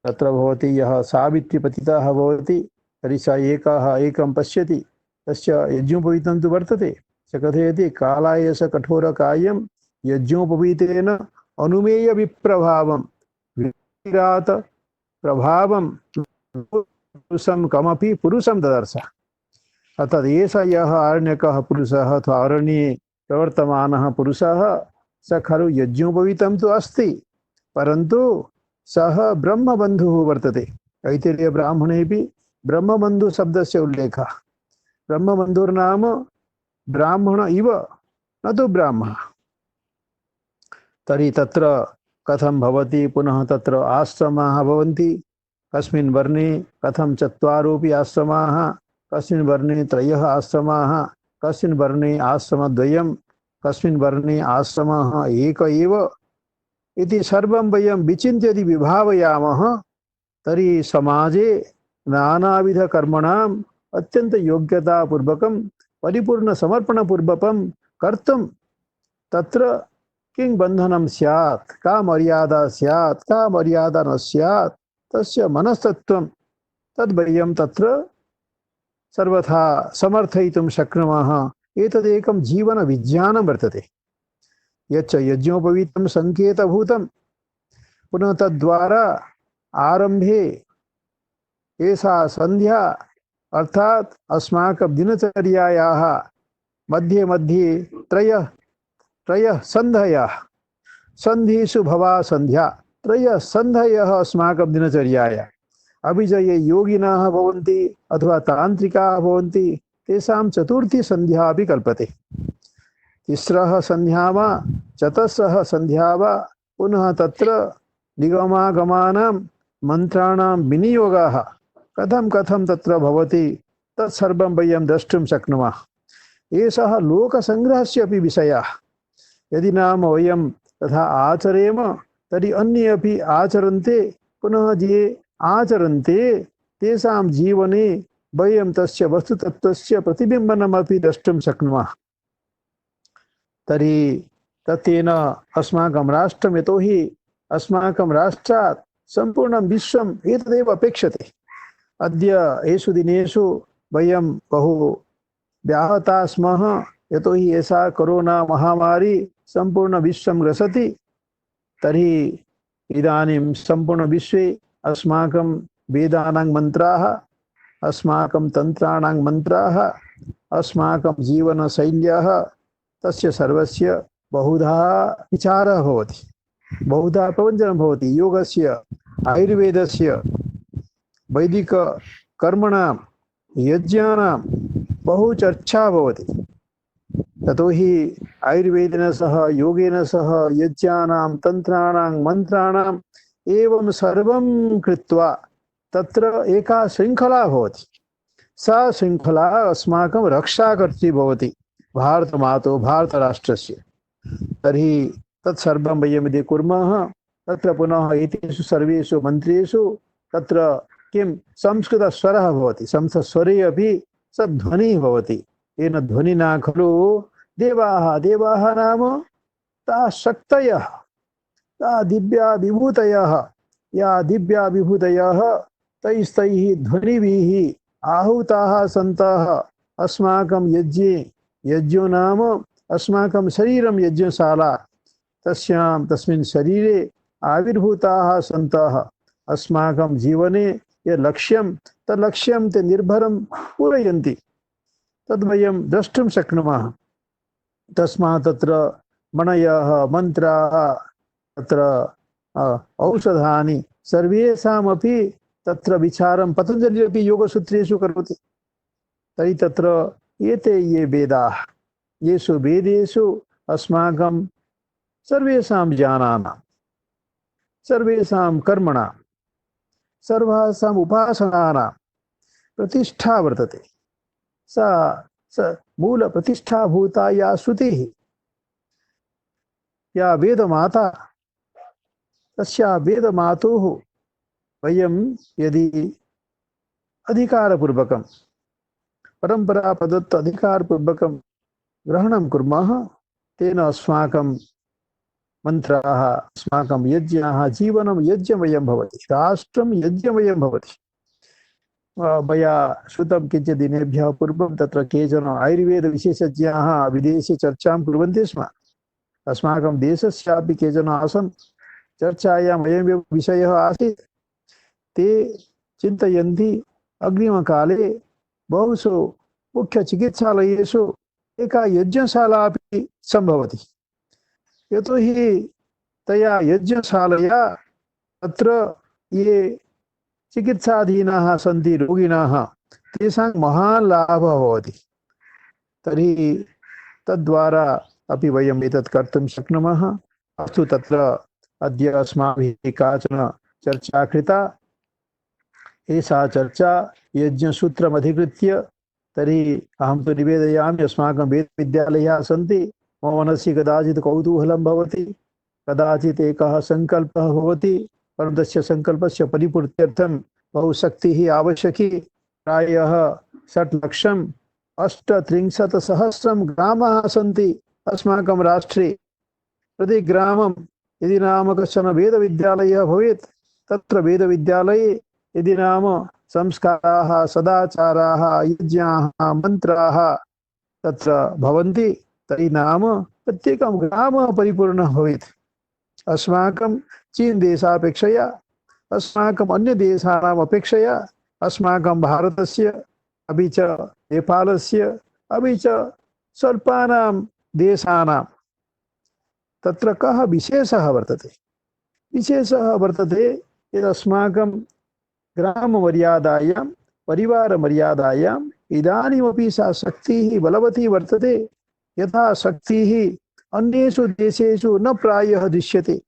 तत्र भवति यः सावित्रीपतितः भवति, तर्हि स एकं पश्यति, तस्य यज्ञोपवीतं तु वर्तते। स कथयति, कालाय स कठोरकायं यज्ञोपवीतेन अनुमेय विप्रभावं विरात प्रभावं पुरुषं कमपि पुरुषं ददर्श। अर्थात् एष यः आरण्यकः पुरुषः अथवा अरण्ये प्रवर्तमानः पुरुषः, स खलु यज्ञोपवीतं तु अस्ति, परन्तु सः ब्रह्मबन्धुः वर्तते। ऐतिह्यब्राह्मणेपि ब्रह्मबन्धु शब्दस्य उल्लेखः। ब्रह्मबन्धुर्नाम ब्राह्मण इव, न तु ब्राह्मणः। तर्हि तत्र कथं भवति, पुनः तत्र आश्रमाः भवन्ति। कस्मिन् वर्णे कथं चत्वारोपि आश्रमाः, कस्मिन् वर्णे 3 आश्रमाः, कस्मिन् वर्णे आश्रमद्वयं, कस्मिन् वर्णे आश्रमः एक एव इति सर्वं वयं विचिन्त्य यदि विभावयामः, तर्हि समाजे नानाविधकर्मणाम् अत्यन्तयोग्यतापूर्वकं परिपूर्णसमर्पणपूर्वकं कर्तुं तत्र किं बन्धनं स्यात्, का मर्यादा स्यात्, का मर्यादा न स्यात्, तस्य मनस्तत्त्वं तद् वयं तत्र सर्वथा समर्थयितुं शक्नुमः। एतदेकं जीवनविज्ञानं वर्तते। यच्च यज्ञोपवीतं संकेतभूतं, पुनः तद्वारा आरंभे एषा संध्या अर्थात अस्माकं दिनचर्यायाः मध्ये मध्ये त्रयः त्रयः सन्धयः, सन्धिषु भवा संध्या, त्रयः सन्धयः अस्माकं दिनचर्यायाः। अभी जो ये योगिनः भवन्ति अथवा तान्त्रिकाः भवन्ति, तेषां चतुर्थी संध्या अपि कल्पते। तिस्रः संध्या वा चतस्रः संध्या वा, पुनः तत्र निगमागमानां मन्त्राणां विनियोगः कथं कथं तत्र भवति तत्सर्वं वयं द्रष्टुं शक्नुमः। एषः लोकसङ्ग्रहस्य अपि विषयः। यदि नाम वयं तथा आचरेम तर्हि अन्ये अपि आचरन्ते, पुनः ये आचरन्ते तेषां जीवने वयं तस्य वस्तुतत्त्वस्य प्रतिबिम्बनमपि द्रष्टुं शक्नुमः। तर्हि तत्तेन अस्माकं राष्ट्रं, यतोहि अस्माकं राष्ट्रात् सम्पूर्णं विश्वम् एतदेव अपेक्षते। अद्य एषु दिनेषु वयं बहु व्याहताः स्मः, यतोहि एषा कोरोना महामारी सम्पूर्ण विश्वं ग्रसति। तर्हि इदानीं सम्पूर्ण विश्वे अस्माकं वेदानां मन्त्राः, अस्माकं तन्त्राणां मन्त्राः, अस्माकं जीवनशैल्याः, तस्य सर्वस्य बहुधा विचारः भवति, बहुधा प्रवञ्चनं भवति। योगस्य, आयुर्वेदस्य, वैदिककर्मणां, यज्ञानां बहु चर्चा भवति। ततोहि आयुर्वेदेन सह, योगेन सह, यज्ञानां, तन्त्राणां, मन्त्राणाम् एवं सर्वं कृत्वा तत्र एका शृङ्खला भवति। सा शृङ्खला अस्माकं रक्षाकर्त्री भवति भारतमातुः, भारतराष्ट्रस्य। तर्हि तत्सर्वं वयं यदि कुर्मः, तत्र पुनः एतेषु सर्वेषु मन्त्रेषु तत्र किं संस्कृतस्वरः भवति, संस्कृतस्वरे अपि सध्वनिः भवति। येन ध्वनिना खलु देवाः, देवाः नाम ताः शक्तयः, ताः दिव्या विभूतयः, या दिव्या विभूतयः तैस्तैः ध्वनिभिः आहूताः सन्तः अस्माकं यज्ञे। यज्ञो नाम अस्माकं शरीरं यज्ञशाला, तस्यां तस्मिन् शरीरे आविर्भूताः सन्तः अस्माकं जीवने यत् लक्ष्यं तल्लक्ष्यं ते निर्भरं पूरयन्ति, तद्वयं द्रष्टुं शक्नुमः। तस्मात् तत्र मणयः, मन्त्राः, तत्र औषधानि सर्वेषामपि तत्र विचारं पतञ्जलिः अपि योगसूत्रेषु करोति। तर्हि तत्र एते ये वेदाः, येषु वेदेषु अस्माकं सर्वेषां ज्ञानानां, सर्वेषां कर्मणां, सर्वासाम् उपासनानां प्रतिष्ठा वर्तते। सा मूलप्रतिष्ठाभूता या श्रुतिः, या वेदमाता, तस्या वेदमातुः वयं यदि अधिकारपूर्वकं, परंपरा प्रदत्त अधिकारपूर्वकं ग्रहणं कुर्मः, तेन अस्माकं मन्त्राः, अस्माकं यज्ञाः, जीवनं यज्ञमयं भवति, राष्ट्रं यज्ञमयं भवति। मया श्रुतं किञ्चित् दिनेभ्यः पूर्वं तत्र केचन आयुर्वेदविशेषज्ञाः विदेशे चर्चां कुर्वन्ति स्म। अस्माकं देशस्यापि केचन आसन्, चर्चायाम् अयमेव विषयः आसीत्। ते चिन्तयन्ति अग्रिमकाले बहुषु मुख्यचिकित्सालयेषु एका यज्ञशाला अपि सम्भवति। यतोहि तया यज्ञशालया तत्र ये चिकित्साधीनाः सन्ति रोगिणाः, तेषां महान् लाभः भवति। तर्हि तद्वारा अपि वयम् एतत् कर्तुं शक्नुमः। अस्तु, तत्र अद्य अस्माभिः काचन चर्चा कृता। एषा चर्चा यज्ञसूत्रमधिकृत्य। तर्हि अहं तु निवेदयामि, अस्माकं वेदविद्यालयाः सन्ति, मम मनसि कदाचित् कौतूहलं भवति, कदाचित् एकः सङ्कल्पः भवति, परन्तु तस्य सङ्कल्पस्य परिपूर्त्यर्थं बहुशक्तिः आवश्यकी। प्रायः 6,38,000 ग्रामाः सन्ति अस्माकं राष्ट्रे प्रतिग्रामं यदि नाम कश्चन वेदविद्यालयः भवेत्, तत्र वेदविद्यालये यदि नाम संस्काराः, सदाचाराः, यज्ञाः, मन्त्राः तत्र भवन्ति, तर्हि नाम प्रत्येकं ग्रामः परिपूर्णः भवेत्। अस्माकं चीन देशापेक्षया, अस्माकम् अन्यदेशानाम् अपेक्षया, अस्माकं भारतस्य अपि च नेपालस्य अपि च स्वल्पानां देशानां तत्र कः विशेषः वर्तते? विशेषः वर्तते यद् अस्माकं ग्राममर्यादायां, परिवारमर्यादायाम् इदानीमपि सा शक्तिः बलवती वर्तते, यथा शक्तिः अन्येषु देशेषु न प्रायः दृश्यते।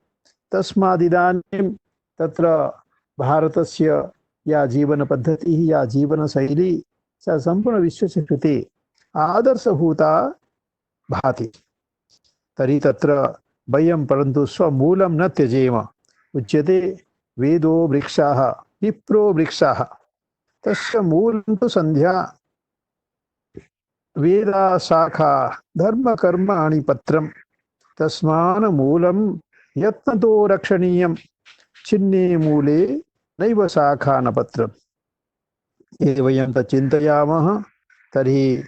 तस्मादिदानीं तत्र भारतस्य या जीवनपद्धतिः, या जीवनशैली, सा सम्पूर्णविश्वस्य कृते आदर्शभूता भाति। तर्हि तत्र वयं परन्तु स्वमूलं न त्यजेम। उच्यते वेदो वृक्षः विप्रो वृक्षः, तस्य मूलं तु सन्ध्या, वेदा शाखा धर्म कर्माणि पत्रम्, तस्मान् मूलं यत्नतो रक्षणीयं, छिन्ने मूले नैव शाखा न पत्रम्। यदि वयं तत् चिन्तयामः तर्हि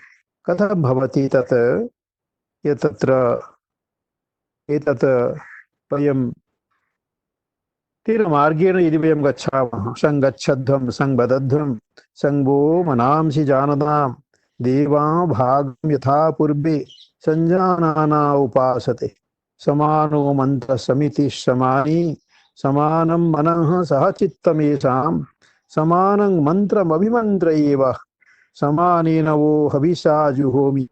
कथं भवति तत्, यत्र एतत् वयं तेन मार्गेण यदि वयं गच्छामः, सङ्गच्छध्वं सङ्बदध्वं सङ्गो मनांसि जानतां, देवा भागं यथा पूर्वे सञ्जानाना उपासते, समानो मन्त्रः समितिः समानी, समानं मनः सह चित्तमेषां, समानं मन्त्रमभिमन्त्र एव, समानेन वो हविषा जुहोमि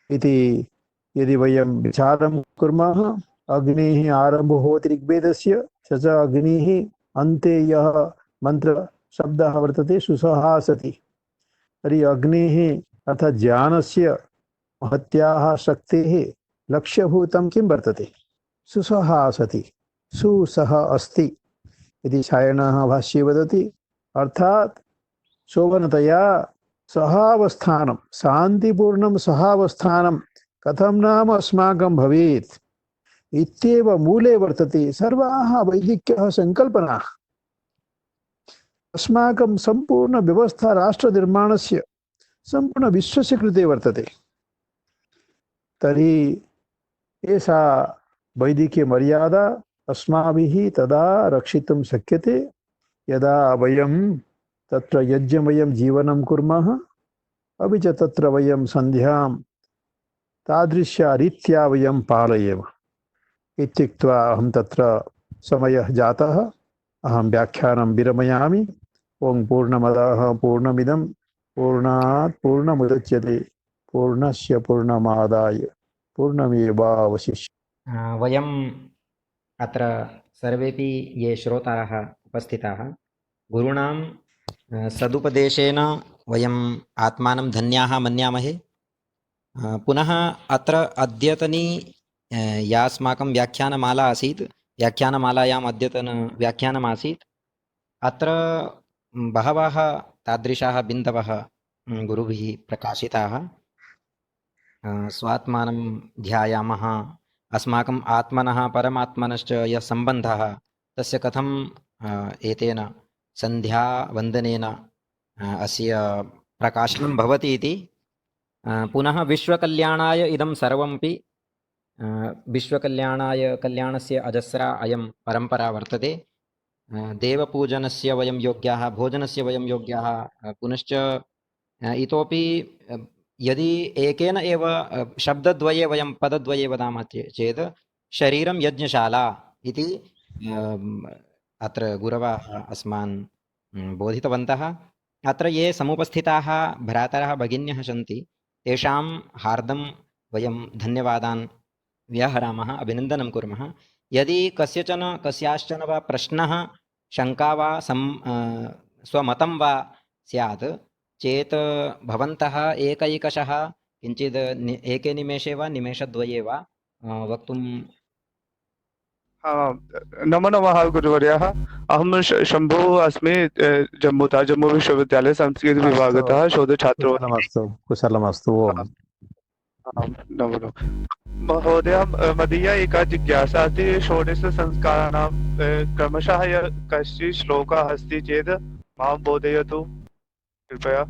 इति यदि वयं विचारं कुर्मः, अग्नेः आरम्भो भवति ऋग्वेदस्य, स च अग्निः, अन्ते यः मन्त्रशब्दः वर्तते सुसहासति। तर्हि अग्नेः अर्थात् ज्ञानस्य महत्याः शक्तेः लक्ष्यभूतं किं वर्तते? सुसहासति, सुसह अस्ति इति सायणः भाष्ये वदति। अर्थात् शोभनतया सहावस्थानं, शान्तिपूर्णं सहावस्थानं कथं नाम अस्माकं भवेत् इत्येव मूले वर्तते सर्वाः वैदिक्यः सङ्कल्पनाः। अस्माकं सम्पूर्ण व्यवस्था राष्ट्रनिर्माणस्य सम्पूर्ण विश्वस्य कृते वर्तते। तर्हि एषा वैदिकीयमर्यादा अस्माभिः तदा रक्षितुं शक्यते यदा वयं तत्र यज्ञमयं जीवनं कुर्मः, अपि च तत्र वयं सन्ध्यां तादृशरीत्या वयं पालयेम। इत्युक्त्वा अहं तत्र समयः जातः, अहं व्याख्यानं विरमयामि। ओं पूर्णमदः पूर्णमिदं पूर्णात् पूर्णमुदच्यते पूर्णस्य पूर्णमादाय पूर्णमेवावशिष्यते। वयम् अत्र सर्वेपि ये श्रोतारः उपस्थिताः, गुरूणां सदुपदेशेन वयम् आत्मानं धन्याः मन्यामहे। पुनः अत्र अद्यतनी या अस्माकं व्याख्यानमाला आसीत्, व्याख्यानमालायाम् अद्यतन व्याख्यानमासीत्, अत्र बहवः तादृशाः बिन्दवः गुरुभिः प्रकाशिताः। स्वात्मानं ध्यायामः, अस्माकम् आत्मनः परमात्मनश्च यः सम्बन्धः, तस्य कथं एतेन सन्ध्यावन्दनेन अस्य प्रकाशनं भवति इति। पुनः विश्वकल्याणाय इदं सर्वमपि, विश्वकल्याणाय कल्याणस्य अजस्रा अयं परम्परा वर्तते। देवपूजनस्य वयं योग्याः, भोजनस्य वयं योग्याः, पुनश्च इतोपि यदि एकेन एव शब्दद्वये वयं पदद्वये वदामः चेत् शरीरं यज्ञशाला इति अत्र गुरवः अस्मान् बोधितवन्तः। अत्र ये समुपस्थिताः भ्रातरः भगिन्यः सन्ति, तेषां हार्दं वयं धन्यवादान् व्याहरामः, अभिनन्दनं कुर्मः। यदि कस्याश्चन वा प्रश्नः, शङ्का वा स्वमतं वा स्यात् चेत् भवन्तः एकैकशः किञ्चित् एके निमेषे वा निमेषद्वये वा वक्तुं। नमो नमः गुरुवर्यः। अहं शम्भुः अस्मि, जम्मूतः, जम्मू विश्वविद्यालये संस्कृतविभागतः शोधछात्रो। कुशलमस्तु, कुशलमस्तु। ओम्। नमो नमः। महोदय, मदीया एका जिज्ञासा अस्ति। षोडशसंस्काराणां क्रमशः यः कश्चित् श्लोकः अस्ति चेत् मां बोधयतु कृपया।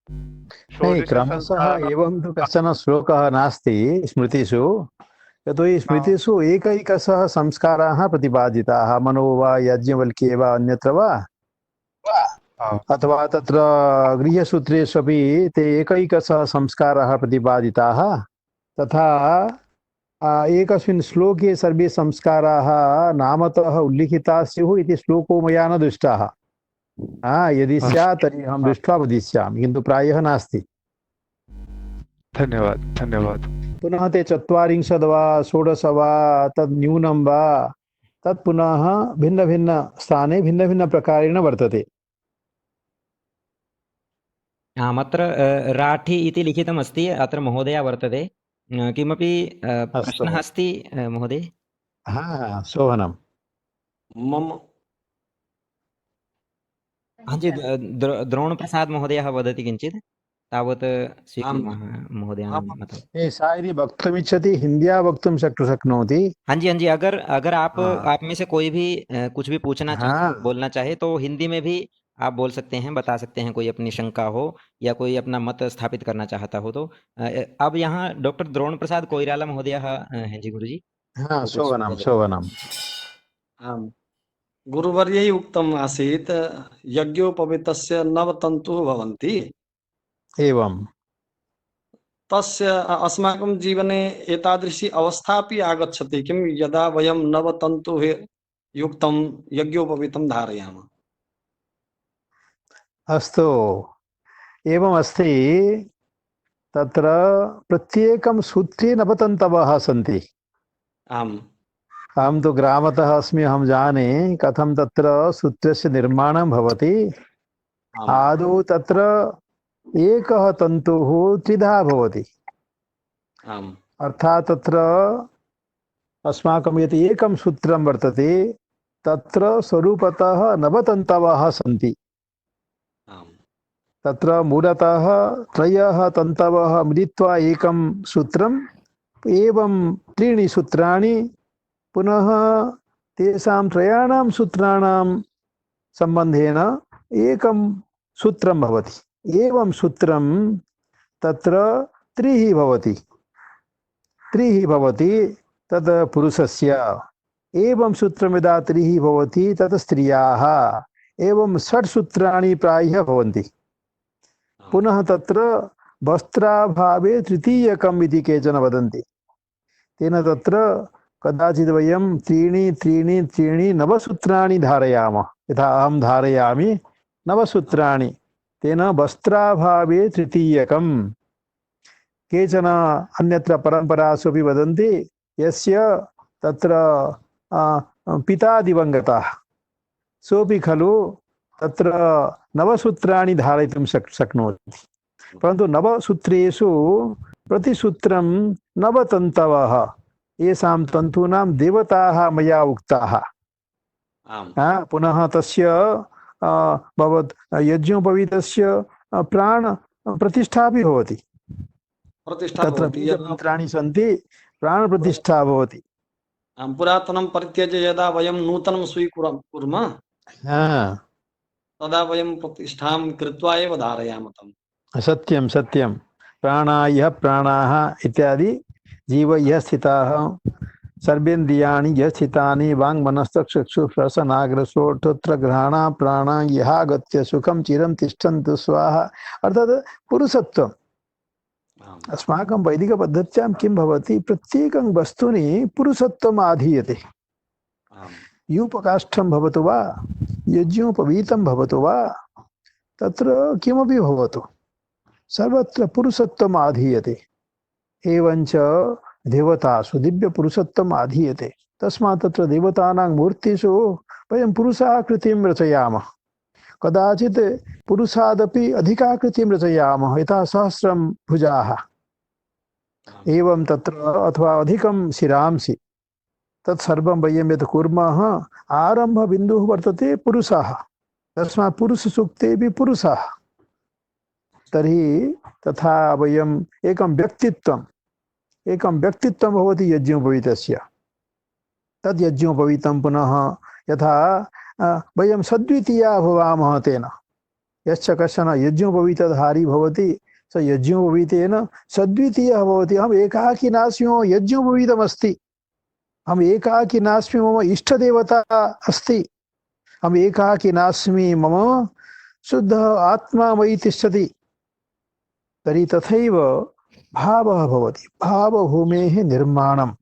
नहीं, क्रमशः षोडशसंस्काराणां। एवं तु कश्चन श्लोकः नास्ति स्मृतिषु। यतोहि हाँ, स्मृतिषु एकैकशः संस्काराः प्रतिपादिताः, मनो वा याज्ञवल्क्ये वा अन्यत्र वा, हाँ, अथवा तत्र गृह्यसूत्रेष्वपि ते एकैकशः संस्काराः प्रतिपादिताः। तथा एकस्मिन् श्लोके सर्वे संस्काराः नामतः उल्लिखिताः स्युः इति श्लोको मया न दृष्टः। यदि स्यात् तर्हि अहं दृष्ट्वा वदिष्यामि, किन्तु प्रायः नास्ति। धन्यवाद धन्यवाद। पुनः ते 40 वा 16 वा तद् न्यूनं वा, तत् पुनः भिन्न स्थाने भिन्न प्रकारेण वर्तते। अत्र राठी इति लिखितमस्ति, अत्र महोदया वर्तते। किमपि प्रश्नः अस्ति महोदय? शोभनम्। मम हाँ जी, द्रोणप्रसाद महोदयः वदति किञ्चित्, तावत् स्वीकुर्मः महोदयानां मतम्। सा यदि वक्तुमिच्छति हिन्द्या वक्तुं शक्नोति। हाँ जी, अगर आप में से कोई भी कुछ भी पूछना चाहे, बोलना चाहे, तो हिंदी में भी आप बोल सकते हैं, बता सकते हैं, कोई अपनी शंका हो या कोई अपना मत स्थापित करना चाहता हो तो। अब यहाँ डॉक्टर द्रोण प्रसाद कोइराला महोदयः हैं जी गुरुजी। शोभनम्। आम् गुरुवर्यैः उक्तम् आसीत् यज्ञोपवीतस्य नवतन्तुः भवन्ति। एवं तस्य अस्माकं जीवने एतादृशी अवस्था अपि आगच्छति किं, यदा वयं नवतन्तुः युक्तं यज्ञोपवीतं धारयामः। अस्तु, एवमस्ति। तत्र प्रत्येकं सूत्रे नवतन्तवः सन्ति। आम् अहं तु ग्रामतः अस्मि, अहं जाने कथं तत्र सूत्रस्य निर्माणं भवति। आदौ तत्र एकः तन्तुः त्रिधा भवति। अर्थात् तत्र अस्माकं यत् एकं सूत्रं वर्तते तत्र स्वरूपतः नवतन्तवः सन्ति। तत्र मूलतः त्रयः तन्तवः मिलित्वा एकं सूत्रम्, एवं त्रीणि सूत्राणि पुनः तेषां त्रयाणां सूत्राणां सम्बन्धेन एकं सूत्रं भवति। एवं सूत्रं तत्र त्रिः भवति तद् पुरुषस्य। एवं सूत्रं यदा त्रिः भवति तत् स्त्रियाः। एवं 6 सूत्राणि प्रायः भवन्ति। पुनः तत्र वस्त्राभावे तृतीयकम् इति केचन वदन्ति। तेन तत्र कदाचित् वयं त्रीणि 9 सूत्राणि धारयामः। यथा अहं धारयामि 9 सूत्राणि, तेन वस्त्राभावे तृतीयकम्। केचन अन्यत्र परम्परासु अपि वदन्ति यस्य तत्र पिता दिवङ्गतः सोऽपि खलु तत्र 9 सूत्राणि धारयितुं शक्नोति। परन्तु 9 सूत्रेषु प्रतिसूत्रं 9 तन्तवः। येषां तन्तूनां देवताः मया उक्ताः। पुनः तस्य भवत् यज्ञोपवीतस्य प्राण प्रतिष्ठा अपि भवति। तत्र बीजमन्त्राणि सन्ति, प्राणप्रतिष्ठा भवति। पुरातनं परित्यज्य यदा वयं नूतनं स्वीकुर्मः तदा वयं प्रतिष्ठां कृत्वा एव धारयामः तं। सत्यं प्राणायः प्राणाः इत्यादि जीवयः स्थिताः सर्वेन्द्रियाणि यः स्थितानि वाङ्मनस्तचक्षुश्रवणनाग्रसोऽत्र घ्राणा प्राणा यहागत्य सुखं चिरं तिष्ठन्तु स्वाहा। अर्थात् पुरुषत्वम्। अस्माकं वैदिकपद्धत्यां किं भवति, प्रत्येकं वस्तुनि पुरुषत्वम् आधीयते। यूपकाष्ठं भवतु वा यज्ञोपवीतं भवतु वा तत्र किमपि भवतु, सर्वत्र पुरुषत्वम् आधीयते। एवञ्च देवतासु दिव्यपुरुषत्वम् आधीयते। तस्मात् तत्र देवतानां मूर्तिषु वयं पुरुषाकृतिं रचयामः। कदाचित् पुरुषादपि अधिकाकृतिं रचयामः, यथा 1000 भुजाः एवं तत्र, अथवा अधिकं शिरांसि। तत्सर्वं वयं यत् कुर्मः आरम्भबिन्दुः वर्तते पुरुषः। तस्मात् पुरुषसूक्तेऽपि पुरुषः। तर्हि तथा वयम् एकं व्यक्तित्वं एकं व्यक्तित्वं भवति यज्ञोपवीतस्य। तद् यज्ञोपवीतं पुनः यथा वयं सद्वितीया भवामः तेन। यश्च कश्चन यज्ञोपवीतधारी भवति स यज्ञोपवीतेन सद्वितीयः भवति। अहम् एकाकी नास्मि, मम यज्ञोपवीतमस्ति। हम एकाकी नास्मि, मम इष्टदेवता अस्ति। हम एकाकी नास्मि, मम शुद्ध आत्मा मयि तिष्ठति। तर्हि तथैव भावः भवति। भावभूमेः निर्माणं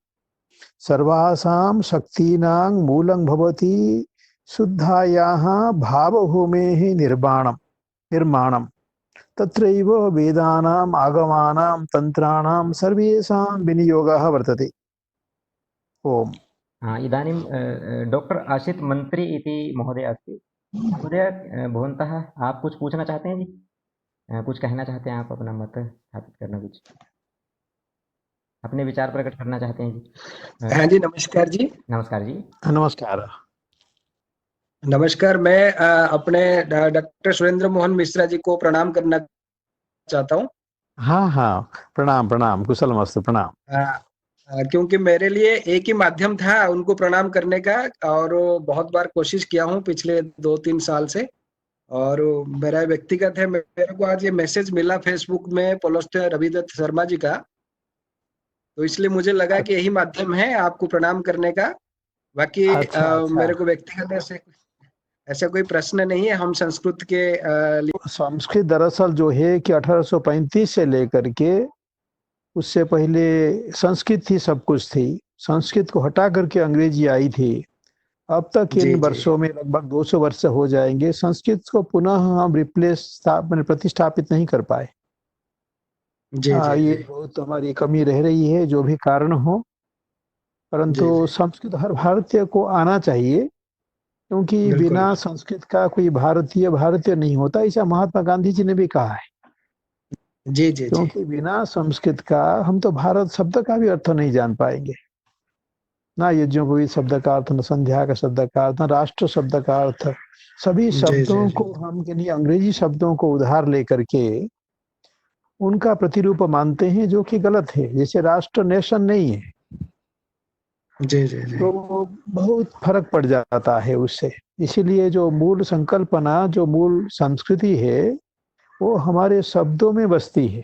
सर्वासां शक्तीनां मूलं भवति शुद्धायाः भावभूमेः निर्माणं। तत्रैव वेदानाम् आगमानां तन्त्राणां सर्वेषां विनियोगः वर्तते। ओम। इदानीं डॉक्टर आशित मंत्री इति महोदय अस्ति। महोदय भवन्तः आप कुछ पूछना चाहते हैं जी? कुछ कहना चाहते हैं आप, अपना मत स्थापित करना, कुछ अपने विचार प्रकट करना चाहते हैं जी? हाँ जी, नमस्कार जी। नमस्कार जी। नमस्कार। नमस्कार, मैं अपने डॉक्टर सुरेंद्र मोहन मिश्रा जी को प्रणाम करना चाहता हूँ। हाँ हाँ, प्रणाम प्रणाम, कुशलमस्तु, प्रणाम। क्योंकि मेरे लिए एक ही माध्यम था उनको प्रणाम करने का, और बहुत बार कोशिश किया हूँ पिछले 2-3 साल से, और मेरा व्यक्तिगत है। मेरे को आज ये मैसेज मिला फेसबुक में पुलस्त्य रविदत्त शर्मा जी का, तो इसलिए मुझे लगा कि यही माध्यम है आपको प्रणाम करने का। बाकी अच्छा। मेरे को व्यक्तिगत ऐसा कोई प्रश्न नहीं है। हम संस्कृत के संस्कृत दरअसल जो है कि 1835 से लेकर के उससे पहले संस्कृत थी, सब कुछ थी। संस्कृत को हटा करके अंग्रेजी आई थी। अब तक इन वर्षों में लगभग 200 वर्ष हो जाएंगे, संस्कृत को पुनः हम प्रतिष्ठापित नहीं कर पाए। ये बहुत हमारी कमी रह रही है, जो भी कारण हो, परंतु संस्कृत हर भारतीय को आना चाहिए, क्योंकि बिना संस्कृत का कोई भारतीय नहीं होता। ऐसा महात्मा गांधी जी ने भी कहा है। क्योंकि बिना संस्कृत का हम तो भारत शब्द का भी अर्थ नहीं जान पाएंगे। ना यज्ञोपवीत शब्द का अर्थ, न संध्या का शब्द का अर्थ, न राष्ट्र शब्द का अर्थ। सभी शब्दों को हम किन्हीं अंग्रेजी शब्दों को उधार लेकर के उनका प्रतिरूप मानते हैं, जो कि गलत है। जैसे राष्ट्र नेशन नहीं है, तो बहुत फर्क पड़ जाता है उससे। इसीलिए जो मूल संकल्पना, जो मूल संस्कृति है, वो हमारे शब्दों में बसती है,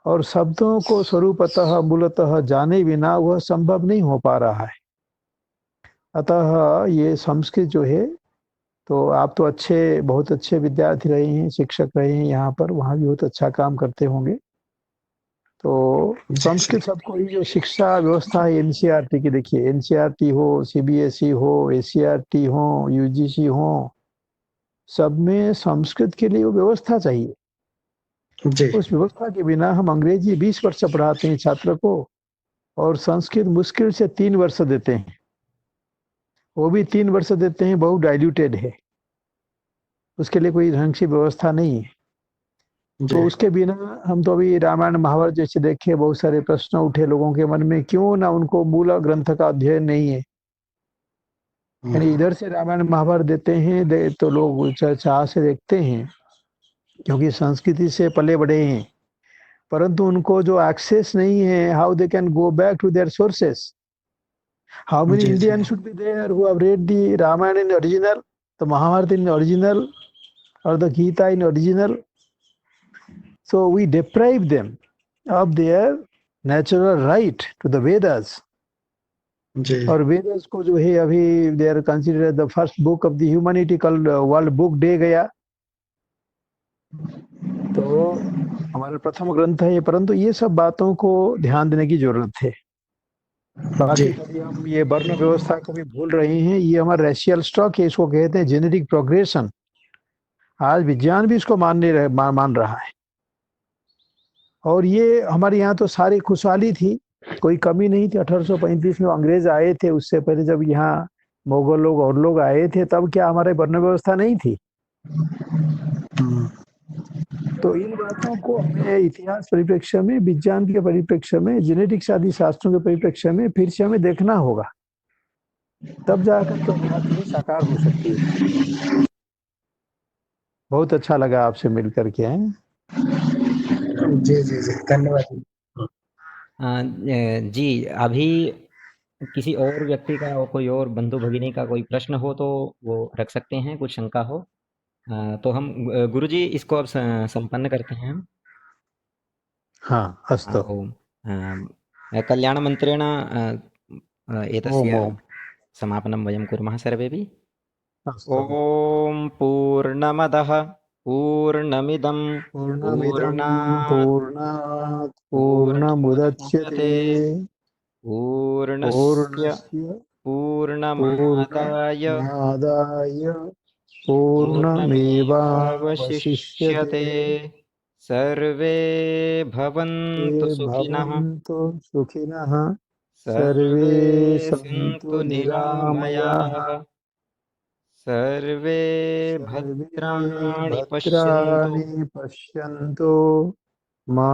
और शब्दों को स्वरूपतः मूलतः जाने बिना वह संभव नहीं हो पा रहा है। अतः ये संस्कृत जो है, तो आप तो बहुत अच्छे विद्यार्थी रहे हैं, शिक्षक रहे हैं यहाँ पर, वहाँ भी बहुत अच्छा काम करते होंगे। तो संस्कृत सबको, ये जो शिक्षा व्यवस्था है एनसीईआरटी की, देखिए एनसीईआरटी हो, सीबीएसई हो, एससीईआरटी हो, यूजीसी हो, सब में संस्कृत के लिए वो व्यवस्था चाहिए। उस व्यवस्था के बिना हम अंग्रेजी 20 वर्ष पढ़ाते हैं छात्र को, और संस्कृत मुश्किल से 3 वर्ष देते हैं। वो भी 3 वर्ष देते हैं, बहुत डाइल्यूटेड है, उसके लिए कोई ढंग की व्यवस्था नहीं है। तो उसके बिना हम तो अभी रामायण महाभारत जैसे देखे, बहुत सारे प्रश्न उठे लोगों के मन में, क्यों ना उनको मूल ग्रंथ का अध्ययन नहीं है। यानी इधर से रामायण महाभारत देते हैं तो लोग चाह से देखते हैं, क्योंकि संस्कृति से पले बढ़े हैं, परंतु उनको जो एक्सेस नहीं है, how they can go back to their sources. How many Indian should be there who have read the Ramayana in original, the Mahabharata in original, और the Gita in original. So we deprive them of their natural right to the Vedas. और वेदास को जो है अभी they are considered the first book of the humanity, कल world book day गया, तो हमारा प्रथम ग्रंथ है ये। परंतु ये सब बातों को ध्यान देने की जरूरत है। बाकी कभी हम ये वर्ण व्यवस्था को भी भूल रहे हैं। ये हमारा रेशियल स्टॉक है, इसको कहते हैं जेनेटिक प्रोग्रेशन। आज विज्ञान भी इसको मान रहा है, और ये हमारे यहाँ तो सारी खुशहाली थी, कोई कमी नहीं थी। 1835 में अंग्रेज आए थे, उससे पहले जब यहाँ मुगल लोग और लोग आए थे, तब क्या हमारे वर्ण व्यवस्था नहीं थी? तो इन बातों को हमें इतिहास परिप्रेक्ष्य में, विज्ञान के परिप्रेक्ष्य में, जेनेटिक्स आदि शास्त्रों के परिप्रेक्ष्य में फिर से हमें देखना होगा, तब जाकर तो बात साकार हो सकती है। बहुत अच्छा लगा आपसे मिल करके। जी, धन्यवाद। जी, अभी किसी और व्यक्ति का और कोई और बंधु भगिनी का कोई प्रश्न हो तो वो रख सकते हैं, कुछ शंका हो। तो हम गुरुजी इसको अब संपन्न करते हैं हम। हा अस्तु। ओम कल्याणमन्त्रेण ओम एतस्य ओम समापनं वयं कुर्मः सर्वेपि। अस्तु। ॐ पूर्णमदः पूर्णमिदं पूर्णमिदं पूर्णात् पूर्णात् पूर्णमुदच्यते पूर्णमुदच्यते पूर्णस्य पूर्णस्य पूर्णमादाय पूर्णमादाय पूर्णमेवावशिष्यते। पूर्णमेवावशिष्यते। सर्वे ते भवन्तु सुखिनः, भवन्तु सुखिनः, सर्वे सर्वे सन्तु सन्तु निरामयाः, निरामयाः, सर्वे सर्वे भद्राणि पश्यन्तु, भद्राणि पश्यन्तु, मा मा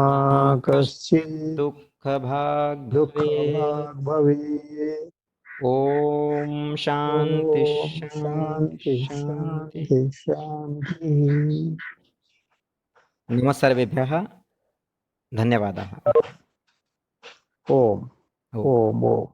कश्चित् कश्चित् दुःखभाग् भवेत्। दुःखभाग् भवेत्। ॐ शान्ति ॐ शान्ति शान्ति शान्तिः। शान्ति शान्तिः। नमः सर्वेभ्यः, धन्यवादाः। ओम ओम। ओम ओम।